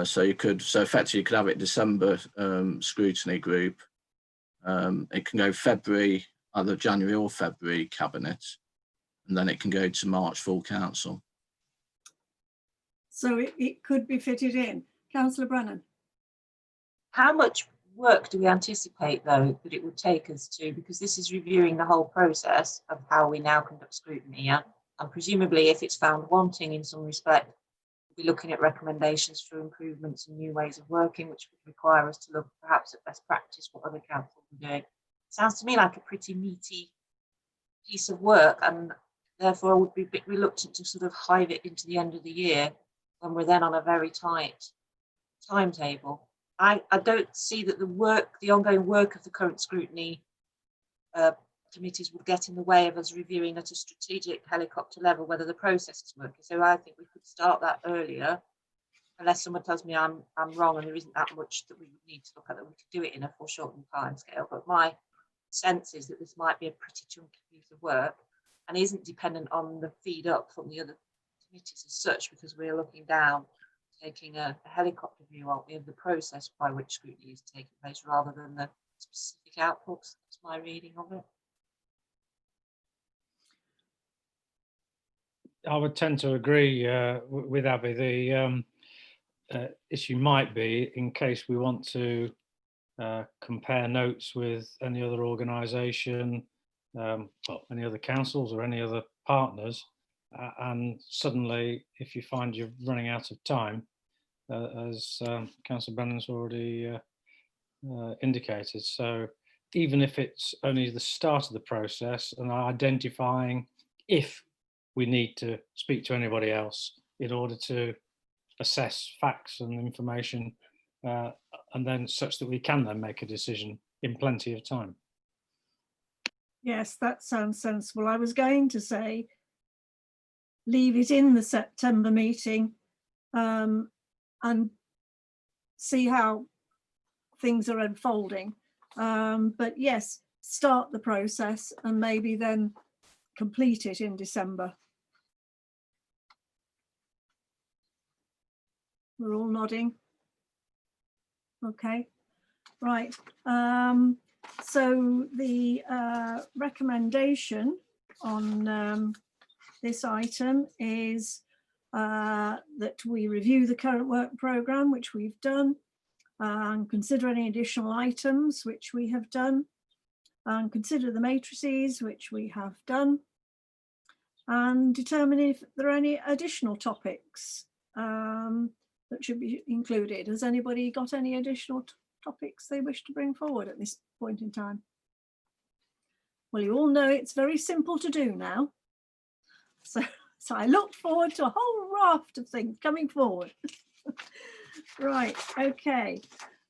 J: So effectively you could have it December scrutiny group. It can go February, either January or February cabinet, and then it can go to March full council.
A: So it could be fitted in. Councillor Brennan?
F: How much work do we anticipate, though, that it would take us to, because this is reviewing the whole process of how we now conduct scrutiny, yeah? And presumably, if it's found wanting in some respect, we'll be looking at recommendations for improvements and new ways of working, which would require us to look perhaps at best practice, what other councils are doing. Sounds to me like a pretty meaty piece of work, and therefore I would be a bit reluctant to sort of hive it into the end of the year when we're then on a very tight timetable. I don't see that the ongoing work of the current scrutiny committees would get in the way of us reviewing at a strategic helicopter level whether the process is working. So I think we could start that earlier, unless someone tells me I'm wrong and there isn't that much that we would need to look at, that we could do it in a foreshortened time scale. But my sense is that this might be a pretty chunky piece of work and isn't dependent on the feed up from the other committees as such, because we're looking down, taking a helicopter view of the process by which scrutiny is taking place, rather than the specific outputs. That's my reading of it.
E: I would tend to agree with Abby. The issue might be in case we want to compare notes with any other organisation, well, any other councils or any other partners, and suddenly if you find you're running out of time, as Councillor Brennan's already indicated. So even if it's only the start of the process and identifying if we need to speak to anybody else in order to assess facts and information, and then such that we can then make a decision in plenty of time.
A: Yes, that sounds sensible. I was going to say leave it in the September meeting and see how things are unfolding. But yes, start the process and maybe then complete it in December. We're all nodding. Okay, right. So the recommendation on this item is that we review the current work programme, which we've done, and consider any additional items, which we have done, and consider the matrices, which we have done, and determine if there are any additional topics that should be included. Has anybody got any additional topics they wish to bring forward at this point in time? Well, you all know it's very simple to do now. So I look forward to a whole raft of things coming forward. Right, okay,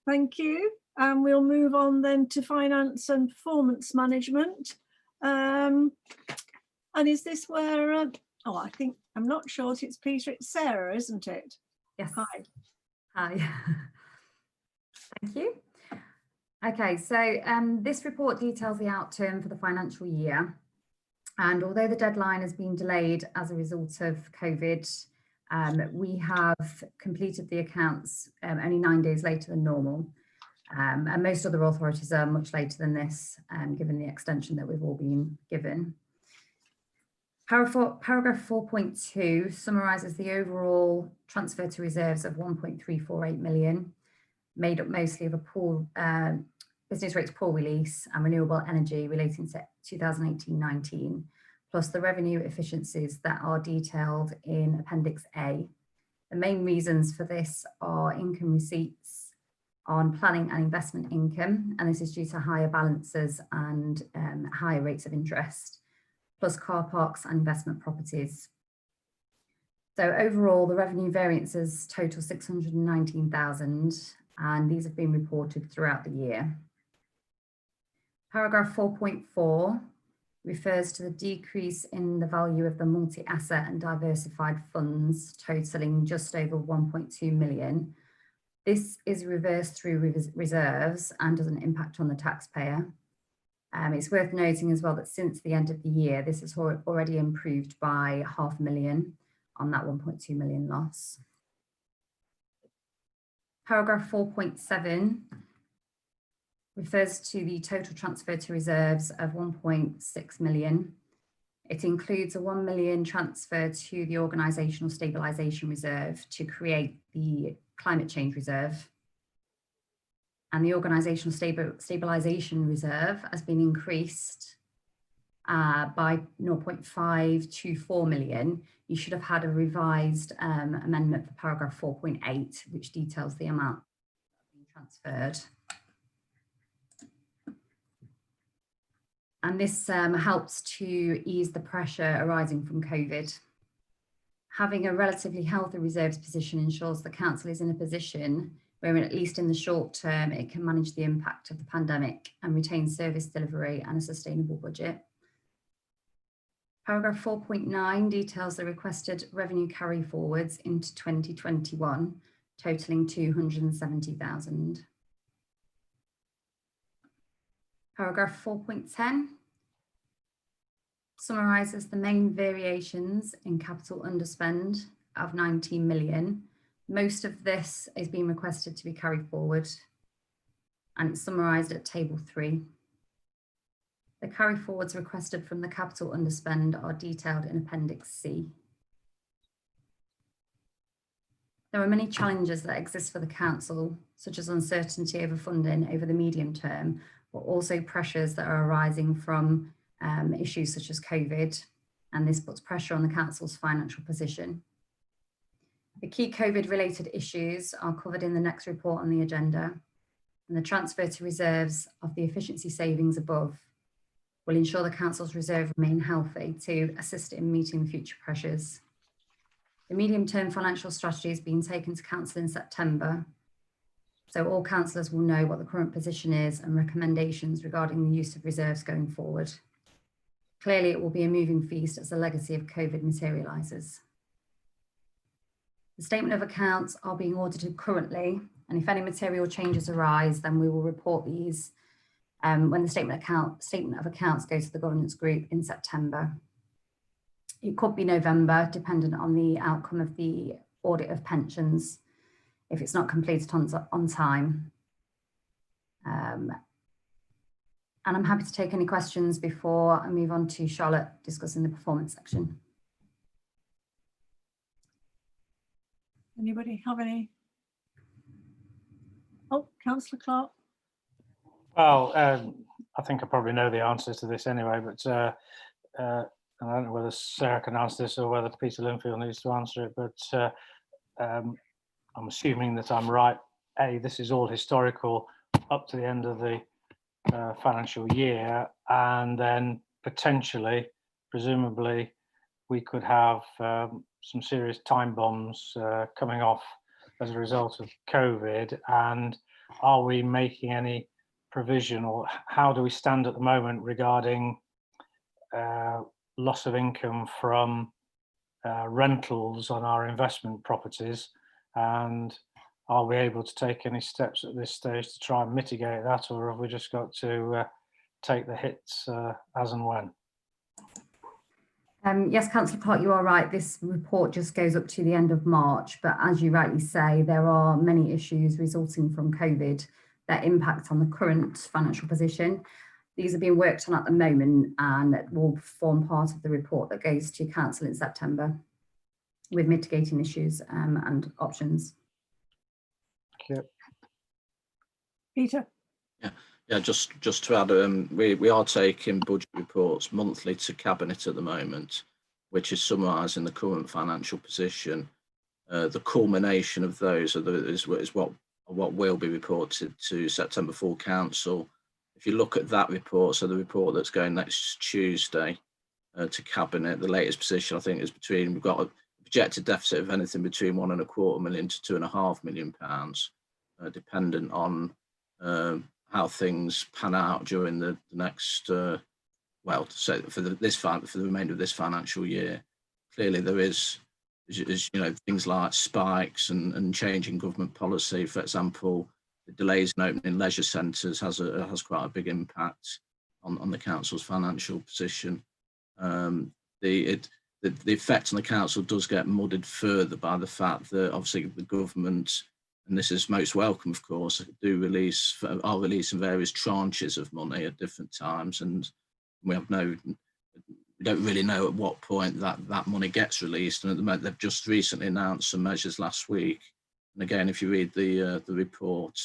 A: thank you. And we'll move on then to finance and performance management. And is this where, oh, I think, I'm not sure if it's Peter, it's Sarah, isn't it?
K: Yes.
A: Hi.
K: Hi. Thank you. Okay, so this report details the outturn for the financial year. And although the deadline has been delayed as a result of COVID, we have completed the accounts only 9 days later than normal. And most other authorities are much later than this, given the extension that we've all been given. Paragraph 4.2 summarises the overall transfer to reserves of 1.348 million, made up mostly of a pool, business rates pool release and renewable energy relating to 2018-19, plus the revenue efficiencies that are detailed in Appendix A. The main reasons for this are income receipts on planning and investment income, and this is due to higher balances and higher rates of interest, plus car parks and investment properties. So overall, the revenue variances total 619,000, and these have been reported throughout the year. Paragraph 4.4 refers to the decrease in the value of the multi-asset and diversified funds, totaling just over 1.2 million. This is reversed through reserves and doesn't impact on the taxpayer. It's worth noting as well that since the end of the year, this has already improved by $500,000 on that 1.2 million loss. Paragraph 4.7 refers to the total transfer to reserves of 1.6 million. It includes a 1 million transfer to the Organisational Stabilisation Reserve to create the Climate Change Reserve. And the Organisational Stabilisation Reserve has been increased by 0.524 million. You should have had a revised amendment for paragraph 4.8, which details the amount being transferred. And this helps to ease the pressure arising from COVID. Having a relatively healthy reserves position ensures the council is in a position where, at least in the short term, it can manage the impact of the pandemic and retain service delivery and a sustainable budget. Paragraph 4.9 details the requested revenue carry forwards into 2021, totaling 270,000. Paragraph 4.10 summarises the main variations in capital underspend of 19 million. Most of this is being requested to be carried forward. and it's summarised at table 3. The carry forwards requested from the capital underspend are detailed in Appendix C. There are many challenges that exist for the council, such as uncertainty over funding over the medium term, but also pressures that are arising from issues such as COVID, and this puts pressure on the council's financial position. The key COVID-related issues are covered in the next report on the agenda, and the transfer to reserves of the efficiency savings above will ensure the council's reserve remain healthy to assist in meeting future pressures. The medium-term financial strategy is being taken to council in September, so all councillors will know what the current position is and recommendations regarding the use of reserves going forward. Clearly, it will be a moving feast as the legacy of COVID materialises. The statement of accounts are being audited currently, and if any material changes arise, then we will report these when the statement of accounts go to the governance group in September. It could be November, dependent on the outcome of the audit of pensions, if it's not completed on time. And I'm happy to take any questions before I move on to Charlotte discussing the performance section.
A: Anybody have any? Oh, Councillor Clark.
E: Well, I think I probably know the answers to this anyway, but and I don't know whether Sarah can answer this or whether Peter Linfield needs to answer it, but I'm assuming that I'm right. A, this is all historical up to the end of the financial year, and then potentially, presumably, we could have some serious time bombs coming off as a result of COVID. And are we making any provision, or how do we stand at the moment regarding loss of income from rentals on our investment properties, and are we able to take any steps at this stage to try and mitigate that, or have we just got to take the hits as and when?
K: Yes, Councillor Clark, you are right. This report just goes up to the end of March, but as you rightly say, there are many issues resulting from COVID that impact on the current financial position. These are being worked on at the moment and will form part of the report that goes to Council in September with mitigating issues and options.
E: Thank you.
A: Peter.
J: Yeah, just to add, we are taking budget reports monthly to Cabinet at the moment, which is summarising the current financial position. The culmination of those is what will be reported to September full council. If you look at that report, so the report that's going next Tuesday to Cabinet, the latest position I think is we've got a projected deficit of anything between £1.25 million to £2.5 million, dependent on how things pan out during the next, well, so for the remainder of this financial year. Clearly there is things like spikes and changing government policy. For example, the delays in opening leisure centres has quite a big impact on the council's financial position. The effect on the council does get muddied further by the fact that obviously the government, and this is most welcome, of course, are releasing various tranches of money at different times, and we don't really know at what point that money gets released. And at the moment, they've just recently announced some measures last week. And again, if you read the report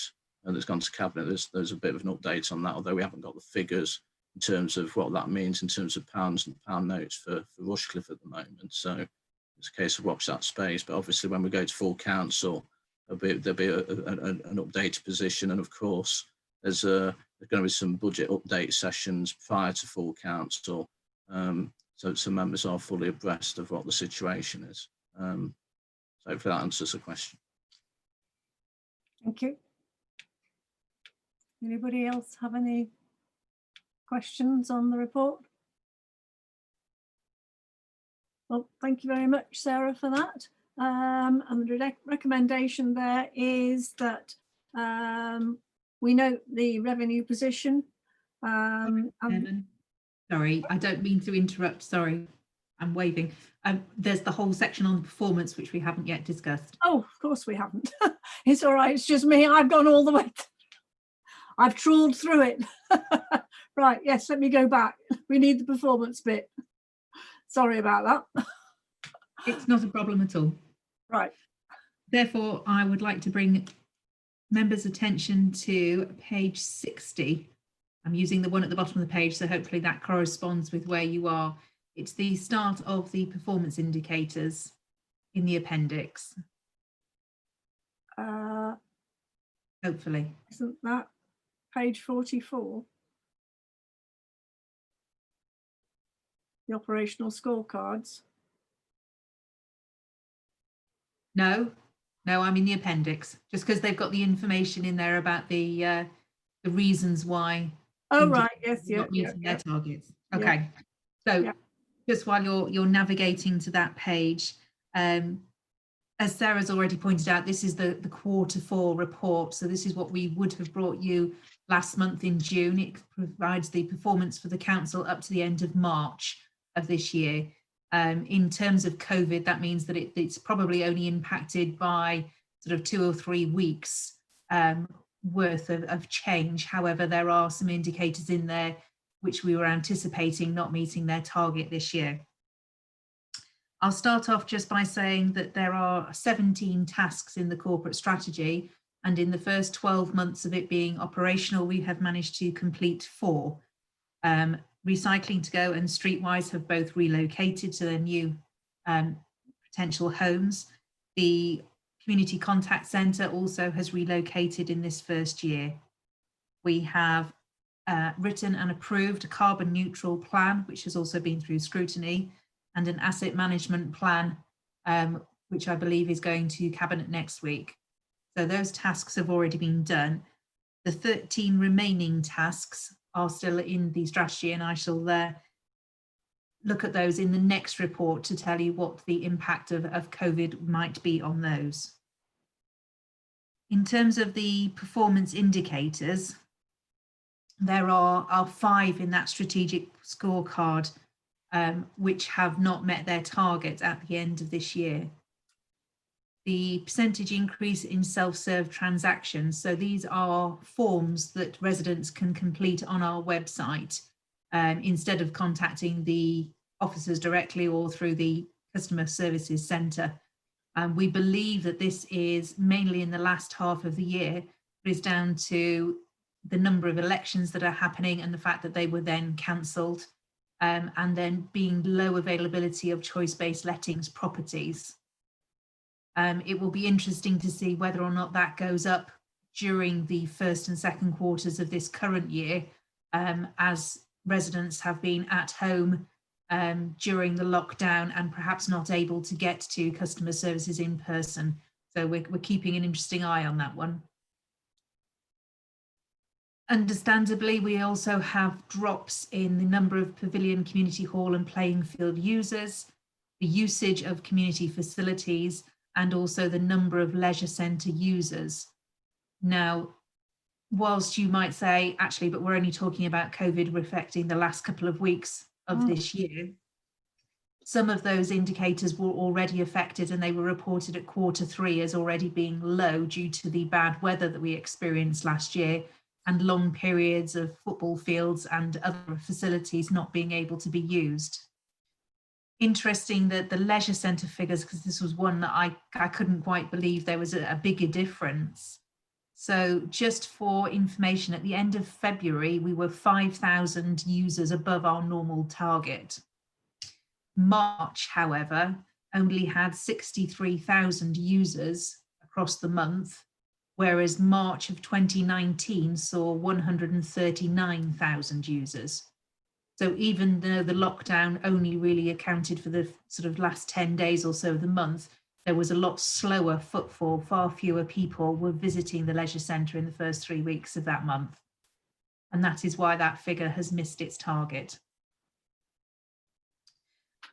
J: that's gone to Cabinet, there's a bit of an update on that, although we haven't got the figures in terms of what that means in terms of pounds and pound notes for Rushcliffe at the moment. So it's a case of watch that space. But obviously, when we go to full council, there'll be an updated position, and of course there's going to be some budget update sessions prior to full council, so members are fully abreast of what the situation is. So hopefully that answers the question.
A: Thank you. Anybody else have any questions on the report? Well, thank you very much, Sarah, for that. And the recommendation there is that we note the revenue position.
C: Sorry, I don't mean to interrupt. Sorry, I'm waving. There's the whole section on performance, which we haven't yet discussed.
A: Oh, of course we haven't. It's all right. It's just me. I've gone all the way. I've trawled through it. Right, yes, let me go back. We need the performance bit. Sorry about that.
C: It's not a problem at all.
A: Right.
C: Therefore, I would like to bring members' attention to page 60. I'm using the one at the bottom of the page, so hopefully that corresponds with where you are. It's the start of the performance indicators in the appendix, hopefully.
A: Isn't that page 44? The operational scorecards.
C: No, I'm in the appendix, just because they've got the information in there about the reasons why.
A: Oh, right, yes,
C: they're
A: yeah,
C: not meeting their targets. Okay, so
A: Yeah.
C: just while you're navigating to that page, as Sarah's already pointed out, this is the Q4 report. So this is what we would have brought you last month in June. It provides the performance for the council up to the end of March of this year. In terms of COVID, that means that it's probably only impacted by sort of 2 or 3 weeks worth of change. However, there are some indicators in there which we were anticipating not meeting their target this year. I'll start off just by saying that there are 17 tasks in the corporate strategy, and in the first 12 months of it being operational, we have managed to complete 4. Recycling to Go and Streetwise have both relocated to their new potential homes. The Community Contact Centre also has relocated in this first year. We have written and approved a carbon neutral plan, which has also been through scrutiny, and an asset management plan, which I believe is going to Cabinet next week. So those tasks have already been done. The 13 remaining tasks are still in the strategy, and I shall look at those in the next report to tell you what the impact of COVID might be on those. In terms of the performance indicators, there are 5 in that strategic scorecard which have not met their target at the end of this year. The percentage increase in self-serve transactions. So these are forms that residents can complete on our website instead of contacting the officers directly or through the customer services centre. We believe that this is mainly in the last half of the year, but is down to the number of elections that are happening and the fact that they were then cancelled, and then being low availability of choice-based lettings properties. It will be interesting to see whether or not that goes up during the first and second quarters of this current year, as residents have been at home during the lockdown and perhaps not able to get to customer services in person. So we're keeping an interesting eye on that one. Understandably, we also have drops in the number of pavilion, community hall and playing field users, the usage of community facilities, and also the number of leisure centre users. Now, whilst you might say, actually, but we're only talking about COVID affecting the last couple of weeks of this year, some of those indicators were already affected and they were reported at Q3 as already being low due to the bad weather that we experienced last year and long periods of football fields and other facilities not being able to be used. Interesting that the leisure centre figures, because this was one that I couldn't quite believe there was a bigger difference. So just for information, at the end of February, we were 5,000 users above our normal target. March, however, only had 63,000 users across the month, whereas March of 2019 saw 139,000 users. So even though the lockdown only really accounted for the sort of last 10 days or so of the month, there was a lot slower footfall. Far fewer people were visiting the leisure centre in the first 3 weeks of that month. And that is why that figure has missed its target.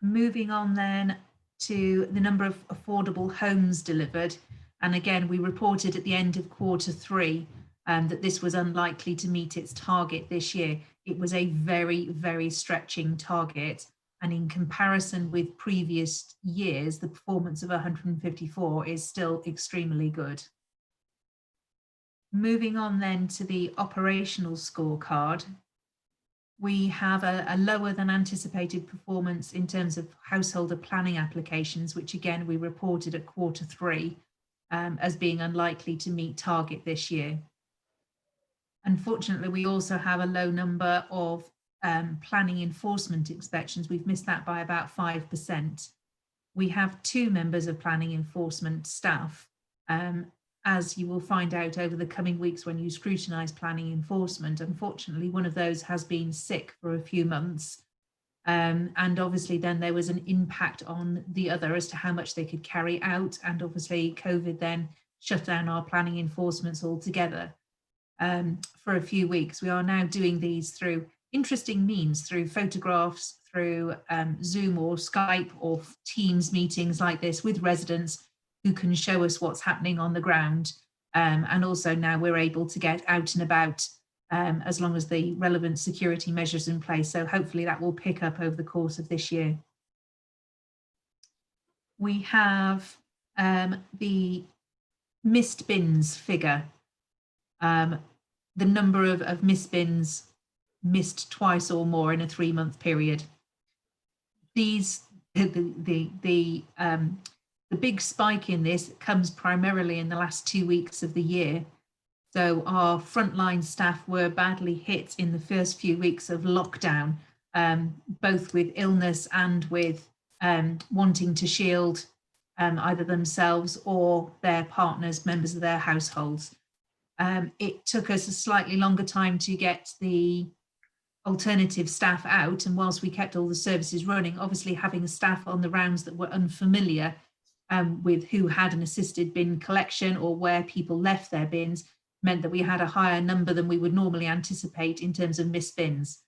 C: Moving on then to the number of affordable homes delivered. And again, we reported at the end of Q3 that this was unlikely to meet its target this year. It was a very, very stretching target. And in comparison with previous years, the performance of 154 is still extremely good. Moving on then to the operational scorecard, we have a lower than anticipated performance in terms of householder planning applications, which again we reported at Q3 as being unlikely to meet target this year. Unfortunately, we also have a low number of planning enforcement inspections. We've missed that by about 5%. We have 2 members of planning enforcement staff. As you will find out over the coming weeks when you scrutinise planning enforcement, unfortunately, one of those has been sick for a few months. And obviously then there was an impact on the other as to how much they could carry out. And obviously COVID then shut down our planning enforcements altogether for a few weeks. We are now doing these through interesting means, through photographs, through Zoom or Skype or Teams meetings like this with residents who can show us what's happening on the ground. And also now we're able to get out and about as long as the relevant security measures in place. So hopefully that will pick up over the course of this year. We have the missed bins figure. The number of missed bins missed twice or more in a 3-month period. These, the big spike in this comes primarily in the last 2 weeks of the year. So our frontline staff were badly hit in the first few weeks of lockdown, both with illness and with wanting to shield either themselves or their partners, members of their households. It took us a slightly longer time to get the alternative staff out, and whilst we kept all the services running, obviously having staff on the rounds that were unfamiliar with who had an assisted bin collection or where people left their bins meant that we had a higher number than we would normally anticipate in terms of missed bins.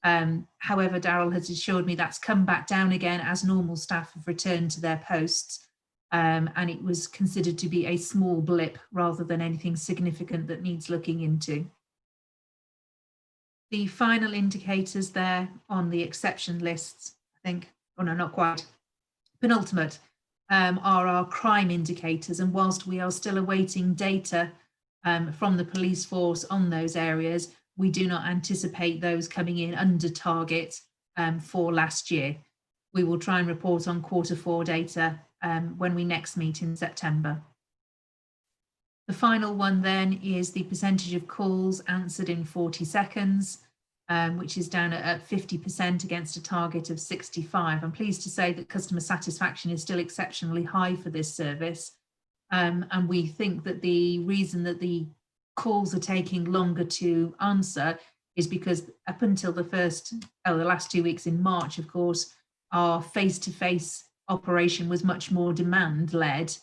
C: However, Daryl has assured me that's come back down again as normal staff have returned to their posts, and it was considered to be a small blip rather than anything significant that needs looking into. The final indicators there on the exception lists, I think, oh no, not quite, penultimate, are our crime indicators. And whilst we are still awaiting data from the police force on those areas, we do not anticipate those coming in under target for last year. We will try and report on Q4 data when we next meet in September. The final one then is the percentage of calls answered in 40 seconds, which is down at 50% against a target of 65. I'm pleased to say that customer satisfaction is still exceptionally high for this service. And we think that the reason that the calls are taking longer to answer is because up until the last 2 weeks in March, of course, our face-to-face operation was much more demand-led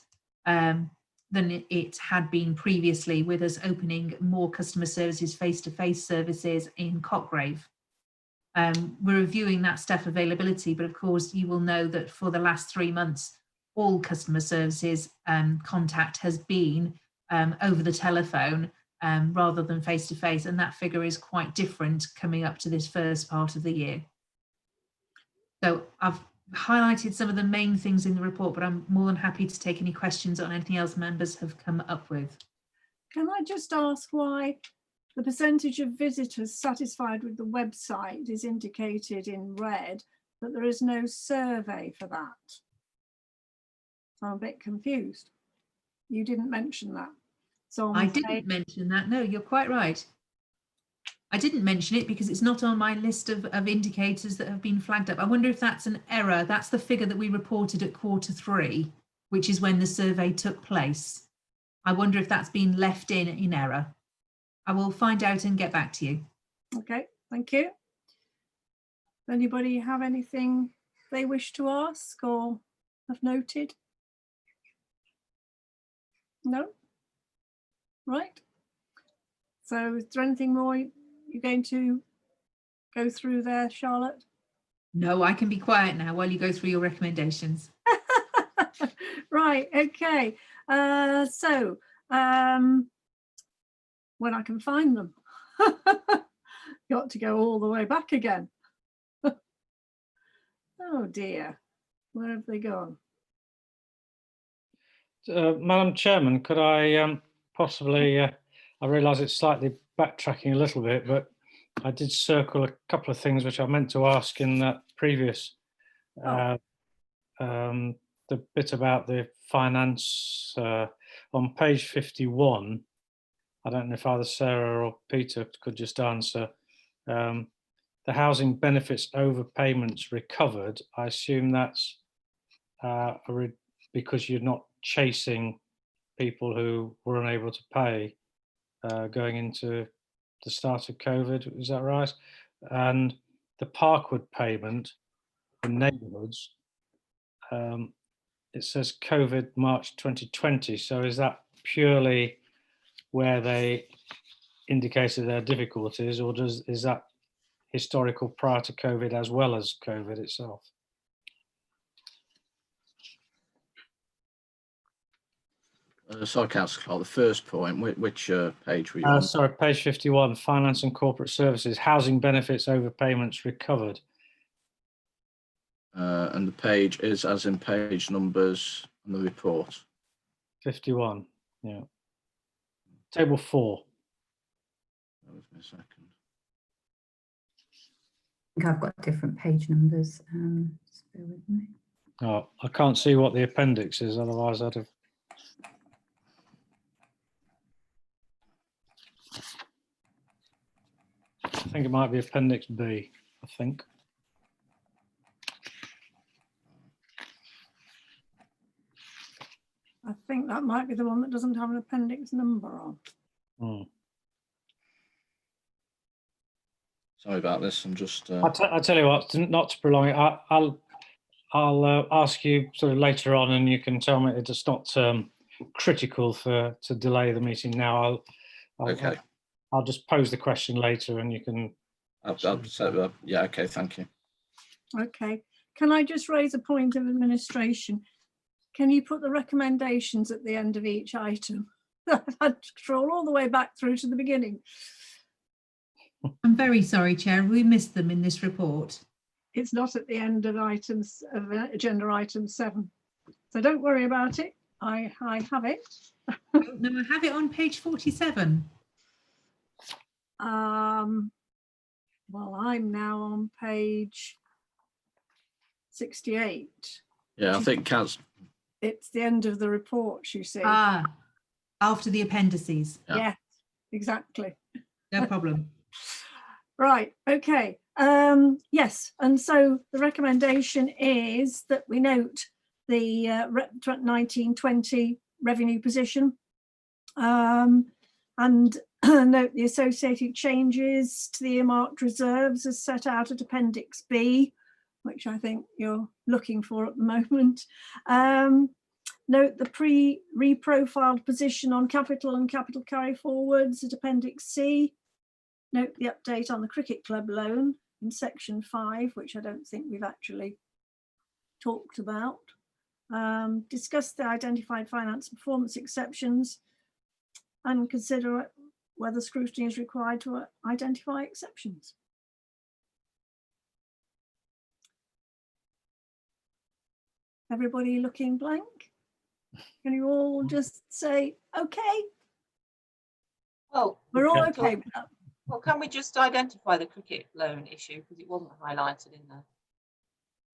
C: than it had been previously, with us opening more customer services, face-to-face services in Cotgrave. We're reviewing that staff availability, but of course you will know that for the last 3 months, all customer services contact has been over the telephone rather than face-to-face, and that figure is quite different coming up to this first part of the year. So I've highlighted some of the main things in the report, but I'm more than happy to take any questions on anything else members have come up with.
A: Can I just ask why the percentage of visitors satisfied with the website is indicated in red, but there is no survey for that? So I'm a bit confused. You didn't mention that. So
C: I didn't mention that. No, you're quite right. I didn't mention it because it's not on my list of indicators that have been flagged up. I wonder if that's an error. That's the figure that we reported at Q3, which is when the survey took place. I wonder if that's been left in error. I will find out and get back to you.
A: Okay, thank you. Anybody have anything they wish to ask or have noted? No? Right. So is there anything more you're going to go through there, Charlotte?
C: No, I can be quiet now while you go through your recommendations.
A: Right, okay. So when I can find them. Got to go all the way back again. Oh dear, where have they gone?
E: Madam Chairman, could I possibly I realise it's slightly backtracking a little bit, but I did circle a couple of things which I meant to ask in that previous, the bit about the finance on page 51. I don't know if either Sarah or Peter could just answer. The housing benefits overpayments recovered. I assume that's because you're not chasing people who were unable to pay going into the start of COVID. Is that right? And the Parkwood payment in neighbourhoods, it says COVID March 2020. So is that purely where they indicated their difficulties, or is that historical prior to COVID as well as COVID itself?
J: Sorry, Councillor Clark, the first point, which page were you on?
E: Sorry, page 51, finance and corporate services, housing benefits overpayments recovered.
J: And the page is as in page numbers on the report.
E: 51, yeah. Table 4.
J: That was a second.
K: I think I've got different page numbers. Just bear with me.
E: Oh, I can't see what the appendix is, otherwise I'd have. I think it might be Appendix B, I think.
A: I think that might be the one that doesn't have an appendix number on.
E: Hmm.
J: Sorry about this. I'm just.
E: I'll tell you what, not to prolong it. I'll ask you sort of later on, and you can tell me it's not critical to delay the meeting now.
J: Okay.
E: I'll just pose the question later, and you can.
J: Yeah. Okay. Thank you.
A: Okay. Can I just raise a point of administration? Can you put the recommendations at the end of each item? I've had to scroll all the way back through to the beginning.
C: I'm very sorry, Chair. We missed them in this report.
A: It's not at the end of items of agenda item 7. So don't worry about it. I have it.
C: No, I have it on page 47.
A: Well, I'm now on page 68.
J: Yeah, I think Council.
A: It's the end of the report, you see.
C: After the appendices.
J: Yeah.
A: Yes, exactly.
C: No problem.
A: Right, okay. Yes, and so the recommendation is that we note the 1920 revenue position and note the associated changes to the earmarked reserves as set out at Appendix B, which I think you're looking for at the moment. Note the reprofiled position on capital and capital carry forwards at Appendix C. Note the update on the cricket club loan in section 5, which I don't think we've actually talked about. Discuss the identified finance performance exceptions and consider whether scrutiny is required to identify exceptions. Everybody looking blank? Can you all just say, okay?
F: Well,
A: We're all okay with that.
F: well, can we just identify the cricket loan issue because it wasn't highlighted in there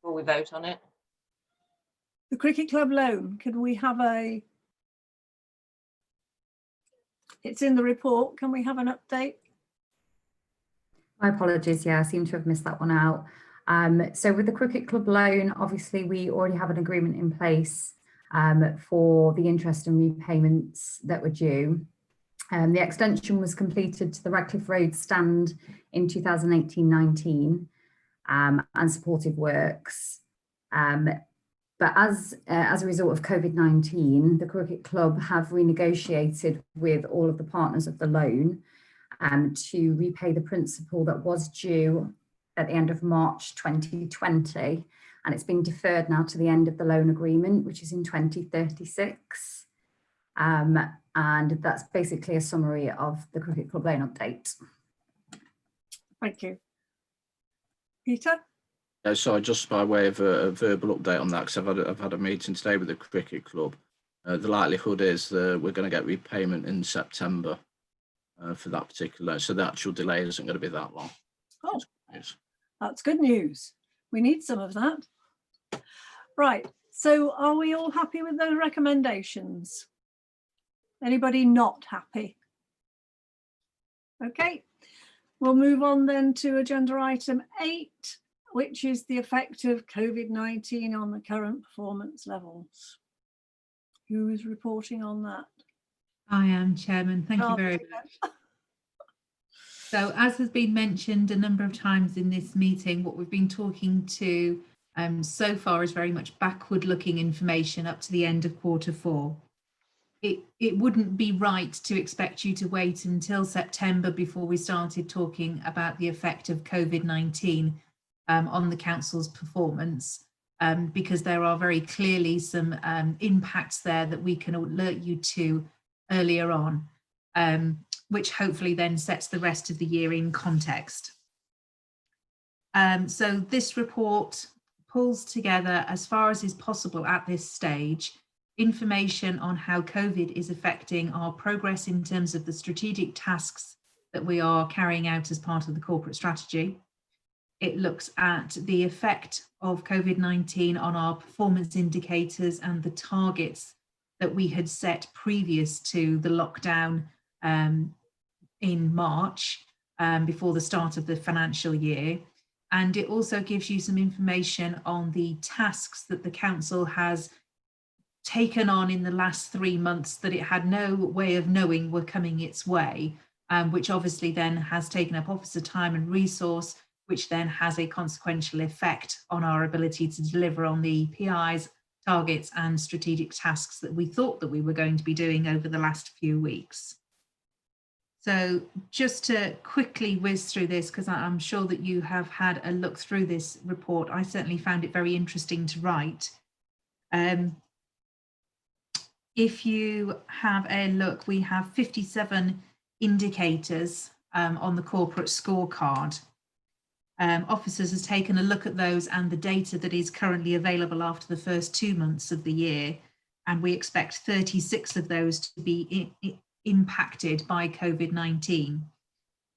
F: before we vote on it?
A: The cricket club loan, can we have it's in the report, can we have an update?
K: My apologies, yeah, I seem to have missed that one out. So with the cricket club loan, obviously we already have an agreement in place for the interest and repayments that were due. The extension was completed to the Radcliffe Road stand in 2018-19 and supportive works. But as a result of COVID-19, the cricket club have renegotiated with all of the partners of the loan to repay the principal that was due at the end of March 2020, and it's been deferred now to the end of the loan agreement, which is in 2036. And that's basically a summary of the cricket club loan update.
A: Thank you. Peter?
J: So just by way of a verbal update on that, because I've had a meeting today with the cricket club. The likelihood is that we're going to get repayment in September. for that particular. So the actual delay isn't going to be that long.
A: Oh,
J: Yes.
A: that's good news. We need some of that. Right. So are we all happy with those recommendations? Anybody not happy? Okay. We'll move on then to agenda item 8, which is the effect of COVID-19 on the current performance levels. Who is reporting on that?
C: I am, Chairman. Thank you very much. So as has been mentioned a number of times in this meeting, what we've been talking to so far is very much backward looking information up to the end of Q4. It wouldn't be right to expect you to wait until September before we started talking about the effect of COVID-19 on the council's performance, because there are very clearly some impacts there that we can alert you to earlier on, which hopefully then sets the rest of the year in context. So this report pulls together, as far as is possible at this stage, information on how COVID is affecting our progress in terms of the strategic tasks that we are carrying out as part of the corporate strategy. It looks at the effect of COVID-19 on our performance indicators and the targets that we had set previous to the lockdown in March, before the start of the financial year. And it also gives you some information on the tasks that the council has taken on in the last 3 months that it had no way of knowing were coming its way, which obviously then has taken up officer time and resource, which then has a consequential effect on our ability to deliver on the PIs, targets and strategic tasks that we thought that we were going to be doing over the last few weeks. So just to quickly whiz through this, because I'm sure that you have had a look through this report. I certainly found it very interesting to write. If you have a look, we have 57 indicators on the corporate scorecard. Officers has taken a look at those and the data that is currently available after the first 2 months of the year, and we expect 36 of those to be impacted by COVID-19.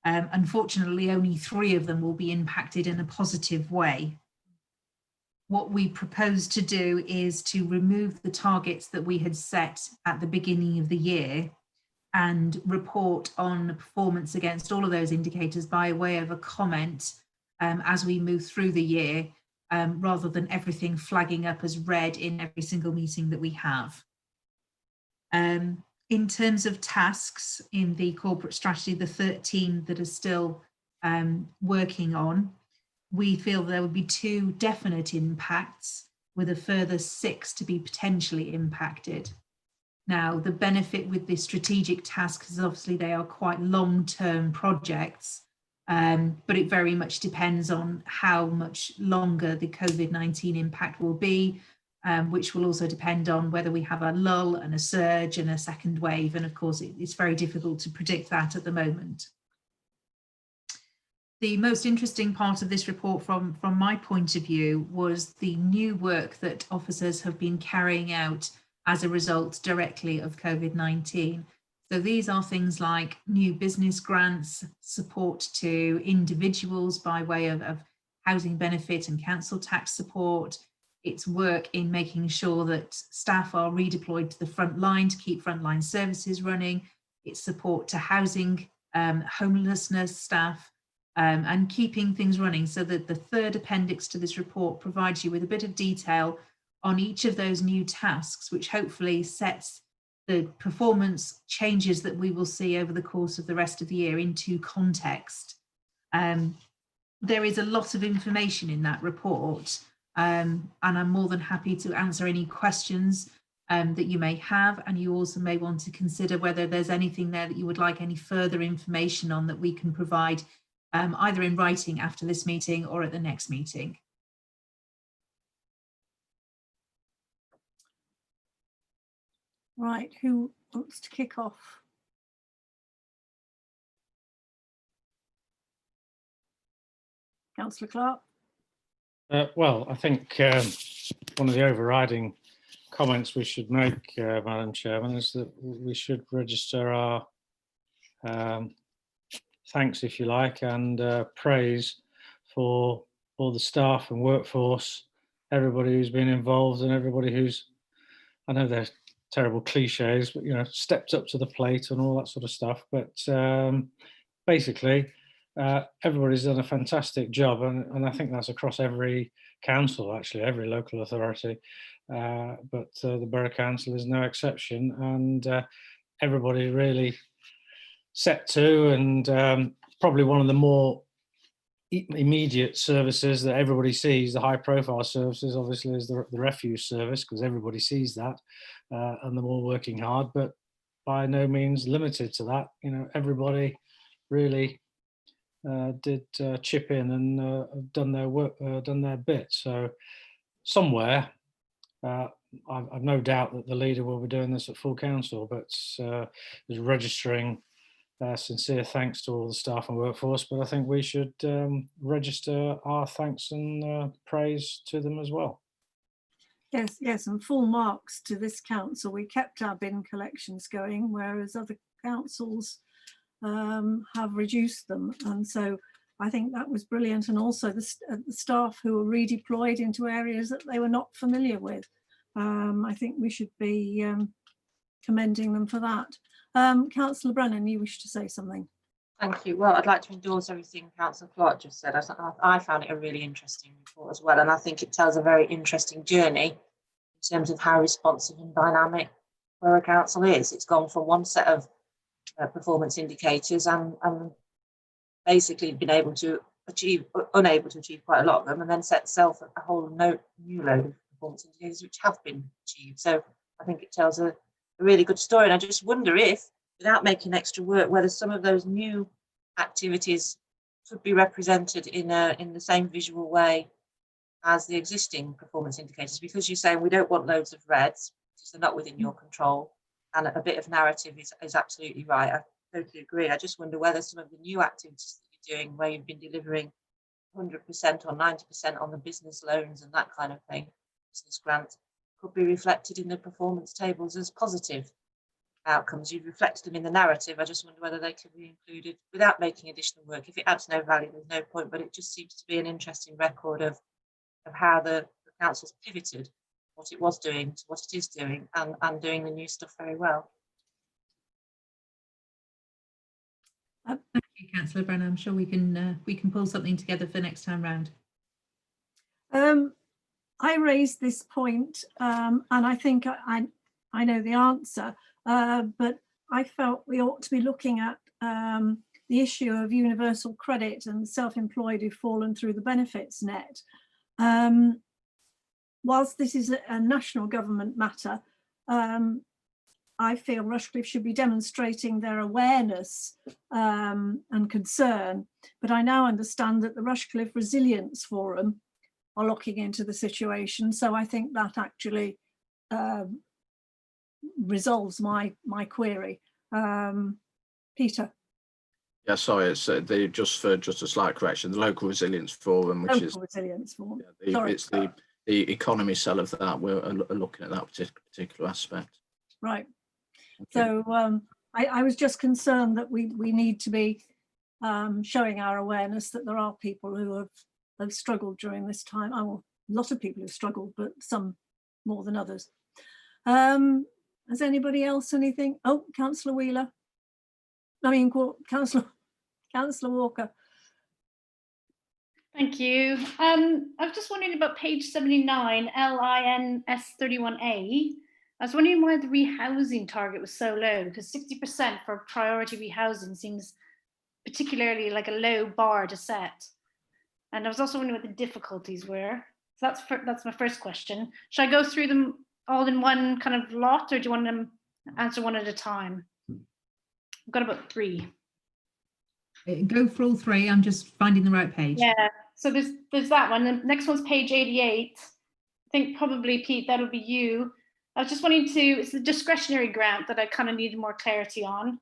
C: Unfortunately, only 3 of them will be impacted in a positive way. What we propose to do is to remove the targets that we had set at the beginning of the year and report on performance against all of those indicators by way of a comment as we move through the year, rather than everything flagging up as red in every single meeting that we have. In terms of tasks in the corporate strategy, the 13 that are still working on, we feel there would be 2 definite impacts with a further 6 to be potentially impacted. Now, the benefit with the strategic tasks is obviously they are quite long-term projects, but it very much depends on how much longer the COVID-19 impact will be, which will also depend on whether we have a lull and a surge and a second wave. And of course, it's very difficult to predict that at the moment. The most interesting part of this report from my point of view was the new work that officers have been carrying out as a result directly of COVID-19. So these are things like new business grants, support to individuals by way of housing benefit and council tax support. It's work in making sure that staff are redeployed to the front line to keep frontline services running. It's support to housing, homelessness staff, and keeping things running, so that the 3rd appendix to this report provides you with a bit of detail on each of those new tasks, which hopefully sets the performance changes that we will see over the course of the rest of the year into context. There is a lot of information in that report, and I'm more than happy to answer any questions that you may have, and you also may want to consider whether there's anything there that you would like any further information on that we can provide either in writing after this meeting or at the next meeting.
A: Right, who wants to kick off? Councillor Clark.
E: Well, I think one of the overriding comments we should make, Madam Chairman, is that we should register our thanks, if you like, and praise for all the staff and workforce, everybody who's been involved, and everybody who's, I know they're terrible cliches, but stepped up to the plate and all that sort of stuff. But basically, everybody's done a fantastic job, and I think that's across every council, actually, every local authority. But the Borough Council is no exception, and everybody really set to, and probably one of the more immediate services that everybody sees, the high profile services, obviously, is the refuse service, because everybody sees that, and they're all working hard, but by no means limited to that. Everybody really did chip in and have done their work, done their bit. So somewhere, I've no doubt that the leader will be doing this at full council, but is registering sincere thanks to all the staff and workforce. But I think we should register our thanks and praise to them as well.
A: Yes, and full marks to this council. We kept our bin collections going, whereas other councils have reduced them, and so I think that was brilliant. And also the staff who were redeployed into areas that they were not familiar with. I think we should be commending them for that. Councillor Brennan, you wish to say something?
F: Thank you. Well, I'd like to endorse everything Councillor Clark just said. I found it a really interesting report as well, and I think it tells a very interesting journey in terms of how responsive and dynamic Borough Council is. It's gone from one set of performance indicators and basically been unable to achieve quite a lot of them, and then set itself a whole new load of performance indicators which have been achieved. So I think it tells a really good story, and I just wonder if, without making extra work, whether some of those new activities could be represented in the same visual way as the existing performance indicators, because you're saying we don't want loads of reds because they're not within your control, and a bit of narrative is absolutely right. I totally agree. I just wonder whether some of the new activities that you're doing, where you've been delivering 100% or 90% on the business loans and that kind of thing, business grants, could be reflected in the performance tables as positive outcomes. You've reflected them in the narrative. I just wonder whether they could be included without making additional work. If it adds no value, there's no point, but it just seems to be an interesting record of how the council's pivoted what it was doing to what it is doing, and doing the new stuff very well.
C: Thank you, Councillor Brennan. I'm sure we can pull something together for next time round.
A: I raised this point, and I think I know the answer, but I felt we ought to be looking at the issue of universal credit and self-employed who've fallen through the benefits net. Whilst this is a national government matter, I feel Rushcliffe should be demonstrating their awareness and concern, but I now understand that the Rushcliffe Resilience Forum are looking into the situation, so I think that actually resolves my query. Peter?
J: Yeah, sorry, it's just a slight correction. The Local Resilience Forum, which is
A: Resilience Forum.
J: Yeah, it's the economy cell of that. We're looking at that particular aspect.
A: Right. So I was just concerned that we need to be showing our awareness that there are people who have struggled during this time. A lot of people have struggled, but some more than others. Has anybody else anything? Oh, Councillor Wheeler. I mean, Councillor Walker.
G: Thank you. I was just wondering about page 79, LINS 31A. I was wondering why the rehousing target was so low, because 60% for priority rehousing seems particularly like a low bar to set. And I was also wondering what the difficulties were. So that's my first question. Should I go through them all in one kind of lot, or do you want to answer one at a time? I've got about 3.
C: Go for all 3. I'm just finding the right page.
G: Yeah, so there's that one. The next one's page 88. I think probably, Pete, that'll be you. I was just wanting to, it's the discretionary grant that I kind of needed more clarity on,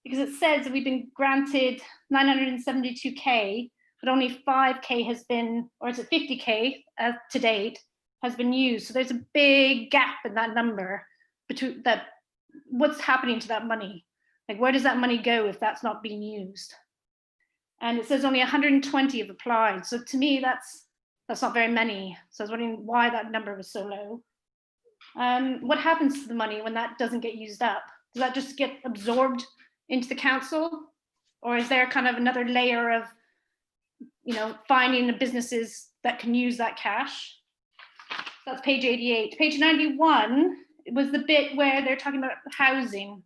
G: because it says that we've been granted 972K, but only 5K has been, or is it 50K to date, has been used. So there's a big gap in that number between that. What's happening to that money? Like, where does that money go if that's not being used? And it says only 120 have applied. So to me, that's not very many. So I was wondering why that number was so low. What happens to the money when that doesn't get used up? Does that just get absorbed into the council? Or is there kind of another layer of, you know, finding the businesses that can use that cash? That's page 88. Page 91 was the bit where they're talking about housing.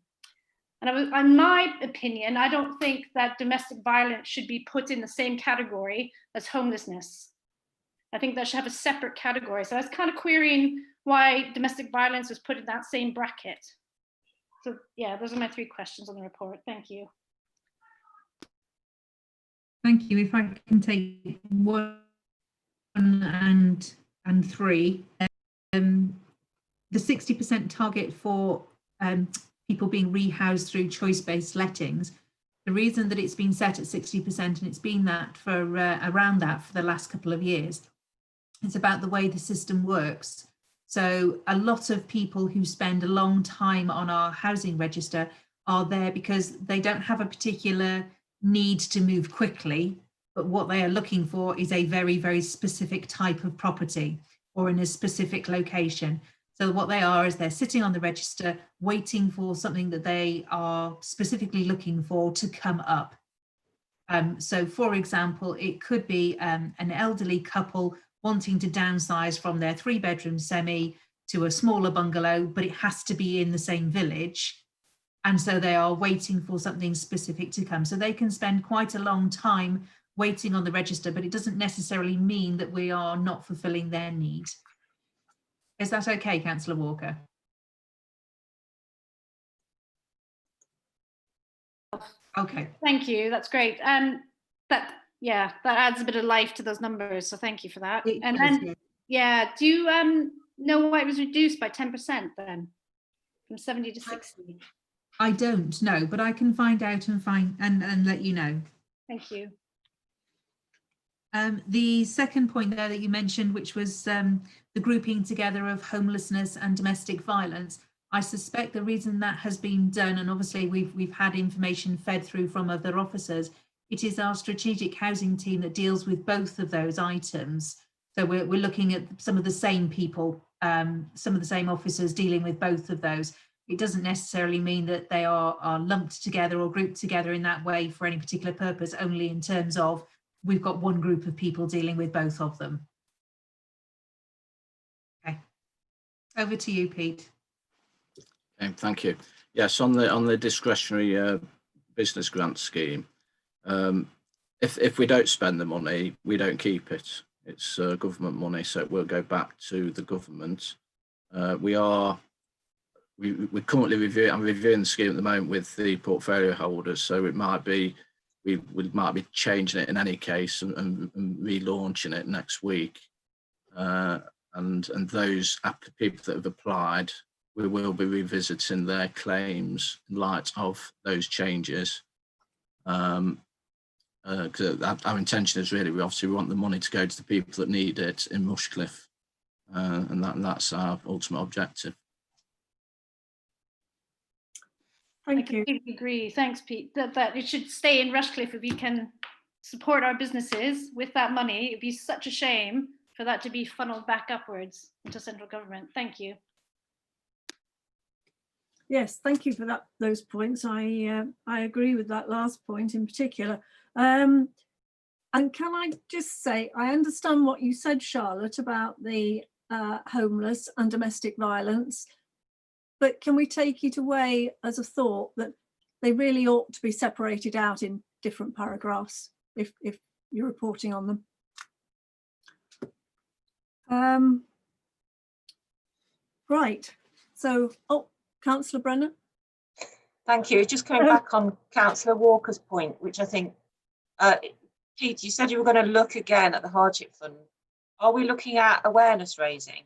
G: And in my opinion, I don't think that domestic violence should be put in the same category as homelessness. I think that should have a separate category. So I was kind of querying why domestic violence was put in that same bracket. So yeah, those are my 3 questions on the report. Thank you.
C: Thank you. If I can take 1 and 3, the 60% target for people being rehoused through choice-based lettings. The reason that it's been set at 60%, and it's been that for around that for the last couple of years, it's about the way the system works. So a lot of people who spend a long time on our housing register are there because they don't have a particular need to move quickly, but what they are looking for is a very, very specific type of property or in a specific location. So what they are is they're sitting on the register waiting for something that they are specifically looking for to come up. So for example, it could be an elderly couple wanting to downsize from their 3-bedroom semi to a smaller bungalow, but it has to be in the same village. And so they are waiting for something specific to come. So they can spend quite a long time waiting on the register, but it doesn't necessarily mean that we are not fulfilling their need. Is that okay, Councillor Walker? Okay.
G: Thank you. That's great. That adds a bit of life to those numbers. So thank you for that. And then, yeah, do you know why it was reduced by 10% then, from 70 to 60?
C: I don't know, but I can find out and let you know.
G: Thank you.
C: The second point there that you mentioned, which was the grouping together of homelessness and domestic violence, I suspect the reason that has been done, and obviously we've had information fed through from other officers, it is our strategic housing team that deals with both of those items. So we're looking at some of the same people, some of the same officers dealing with both of those. It doesn't necessarily mean that they are lumped together or grouped together in that way for any particular purpose, only in terms of we've got one group of people dealing with both of them. Okay, over to you, Pete.
J: Okay, thank you. Yes, on the discretionary business grant scheme, if we don't spend the money, we don't keep it. It's government money, so it will go back to the government. We're currently reviewing the scheme at the moment with the portfolio holders, so it might be we might be changing it in any case and relaunching it next week. And those people that have applied, we will be revisiting their claims in light of those changes. Because our intention is really, we obviously want the money to go to the people that need it in Rushcliffe, and that's our ultimate objective.
G: Thank you. I completely agree. Thanks, Pete. That it should stay in Rushcliffe if we can support our businesses with that money. It'd be such a shame for that to be funneled back upwards into central government. Thank you.
A: Yes, thank you for those points. I agree with that last point in particular. And can I just say, I understand what you said, Charlotte, about the homeless and domestic violence, but can we take it away as a thought that they really ought to be separated out in different paragraphs if you're reporting on them? Right, so, Councillor Brennan.
F: Thank you. Just coming back on Councillor Walker's point, which I think, Pete, you said you were going to look again at the hardship fund. Are we looking at awareness raising?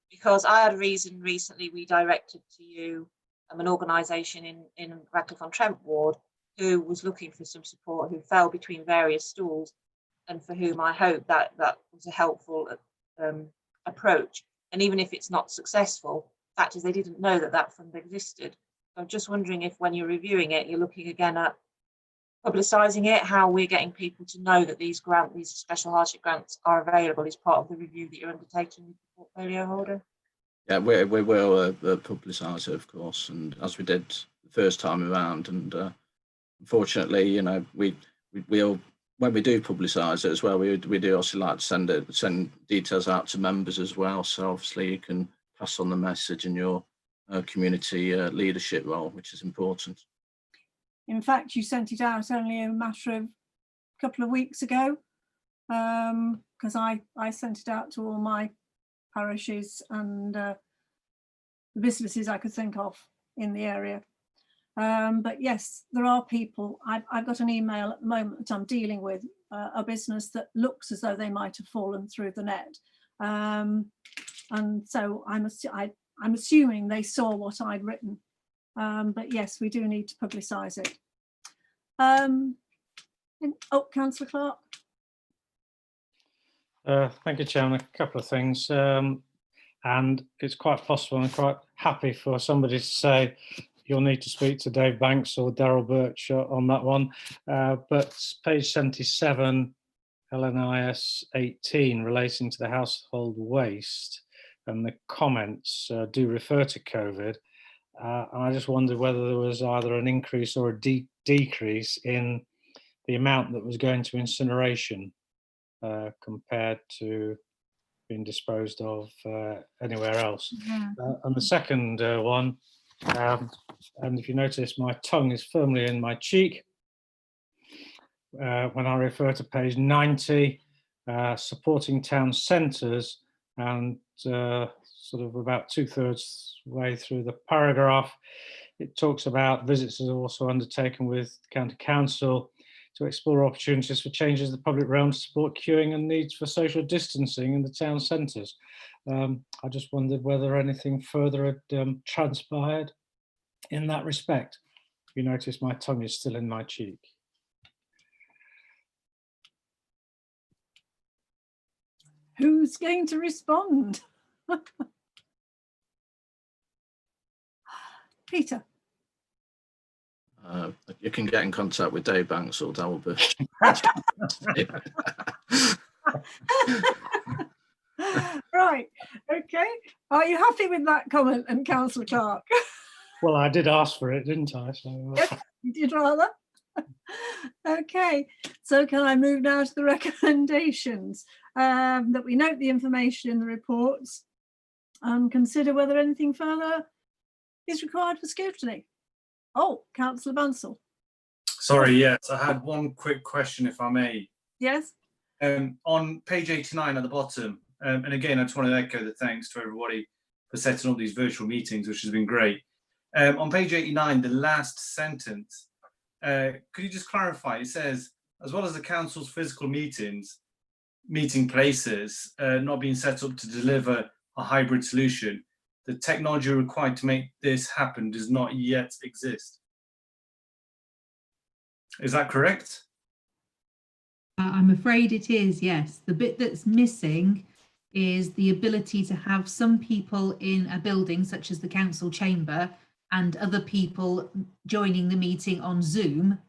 F: Because I had a reason recently we directed to you an organisation in Radcliffe-on-Trent ward who was looking for some support, who fell between various stools, and for whom I hope that was a helpful approach. And even if it's not successful, the fact is they didn't know that fund existed. I'm just wondering if when you're reviewing it, you're looking again at publicising it, how we're getting people to know that these special hardship grants are available is part of the review that you're undertaking with the portfolio holder.
J: Yeah, we will publicise it, of course, and as we did the first time around. And unfortunately, you know, we'll when we do publicise it as well, we do also like to send details out to members as well. So obviously you can pass on the message in your community leadership role, which is important.
A: In fact, you sent it out only a matter of a couple of weeks ago, because I sent it out to all my parishes and the businesses I could think of in the area. But yes, there are people. I've got an email at the moment that I'm dealing with, a business that looks as though they might have fallen through the net. And so I'm assuming they saw what I'd written. But yes, we do need to publicise it. Councillor Clark.
E: Thank you, Chairman. A couple of things. And it's quite possible, and quite happy for somebody to say, you'll need to speak to Dave Banks or Daryl Birch on that one. But page 77, LNIS 18, relating to the household waste, and the comments do refer to COVID. And I just wondered whether there was either an increase or a decrease in the amount that was going to incineration compared to being disposed of anywhere else.
A: Yeah.
E: And the second one, and if you notice, my tongue is firmly in my cheek when I refer to page 90, supporting town centres, and sort of about 2/3 way through the paragraph, it talks about visits are also undertaken with County Council to explore opportunities for changes in the public realm to support queuing and needs for social distancing in the town centres. I just wondered whether anything further had transpired in that respect. You notice my tongue is still in my cheek.
A: Who's going to respond? Peter.
J: You can get in contact with Dave Banks or Daryl Birch.
A: Right, okay. Are you happy with that comment, and Councillor Clark?
E: Well, I did ask for it, didn't I? So,
A: You did rather. Okay, so can I move now to the recommendations? That we note the information in the reports and consider whether anything further is required for scrutiny. Oh, Councillor Bansal.
I: Sorry, yes, I had one quick question, if I may.
A: Yes.
I: On page 89 at the bottom, and again, I just want to echo the thanks to everybody for setting up these virtual meetings, which has been great. On page 89, the last sentence, could you just clarify? It says, as well as the council's physical meeting places not being set up to deliver a hybrid solution, the technology required to make this happen does not yet exist. Is that correct?
C: I'm afraid it is, yes. The bit that's missing is the ability to have some people in a building, such as the council chamber, and other people joining the meeting on Zoom.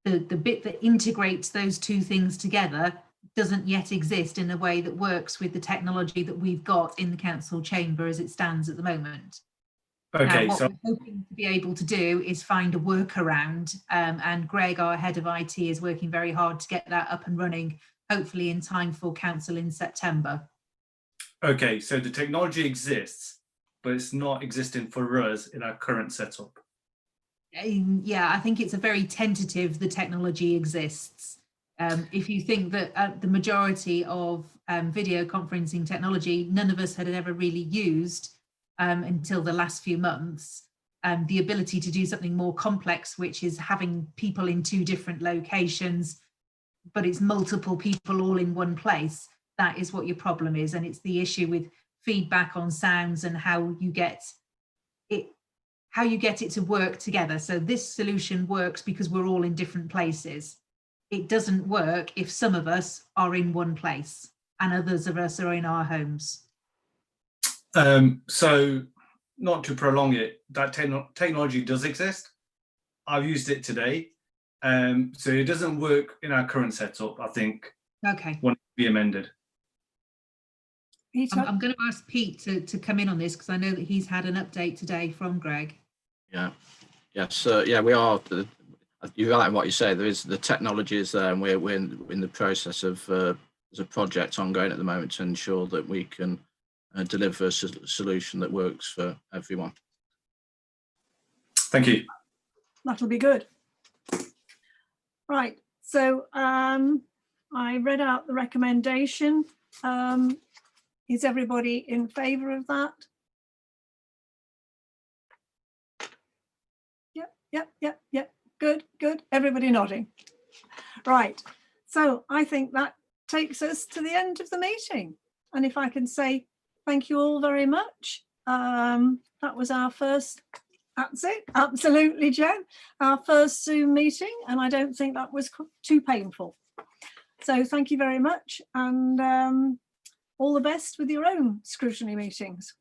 C: The bit that integrates those two things together doesn't yet exist in a way that works with the technology that we've got in the council chamber as it stands at the moment.
I: Okay,
C: what
I: so
C: we're hoping to be able to do is find a workaround, and Greg, our head of IT, is working very hard to get that up and running, hopefully in time for council in September.
I: okay, so the technology exists, but it's not existing for us in our current setup.
C: Yeah, I think it's a very tentative, the technology exists. If you think that the majority of video conferencing technology, none of us had ever really used until the last few months, the ability to do something more complex, which is having people in two different locations, but it's multiple people all in one place, that is what your problem is. And it's the issue with feedback on sounds and how you get it to work together. So this solution works because we're all in different places. It doesn't work if some of us are in one place and others of us are in our homes.
I: So not to prolong it, that technology does exist. I've used it today. So it doesn't work in our current setup, I think.
C: Okay.
I: Want to be amended.
A: Peter?
C: I'm going to ask Pete to come in on this because I know that he's had an update today from Greg.
J: Yeah. Yes. Yeah, we are. You're right in what you say. There is the technology is there, and we're in the process of there's a project ongoing at the moment to ensure that we can deliver a solution that works for everyone.
I: Thank you.
A: That'll be good. Right, so I read out the recommendation. Is everybody in favour of that? Yep. Good. Everybody nodding. Right, so I think that takes us to the end of the meeting. And if I can say thank you all very much. That was our first. That's it, absolutely, Jen. Our first Zoom meeting, and I don't think that was too painful. So thank you very much, and all the best with your own scrutiny meetings.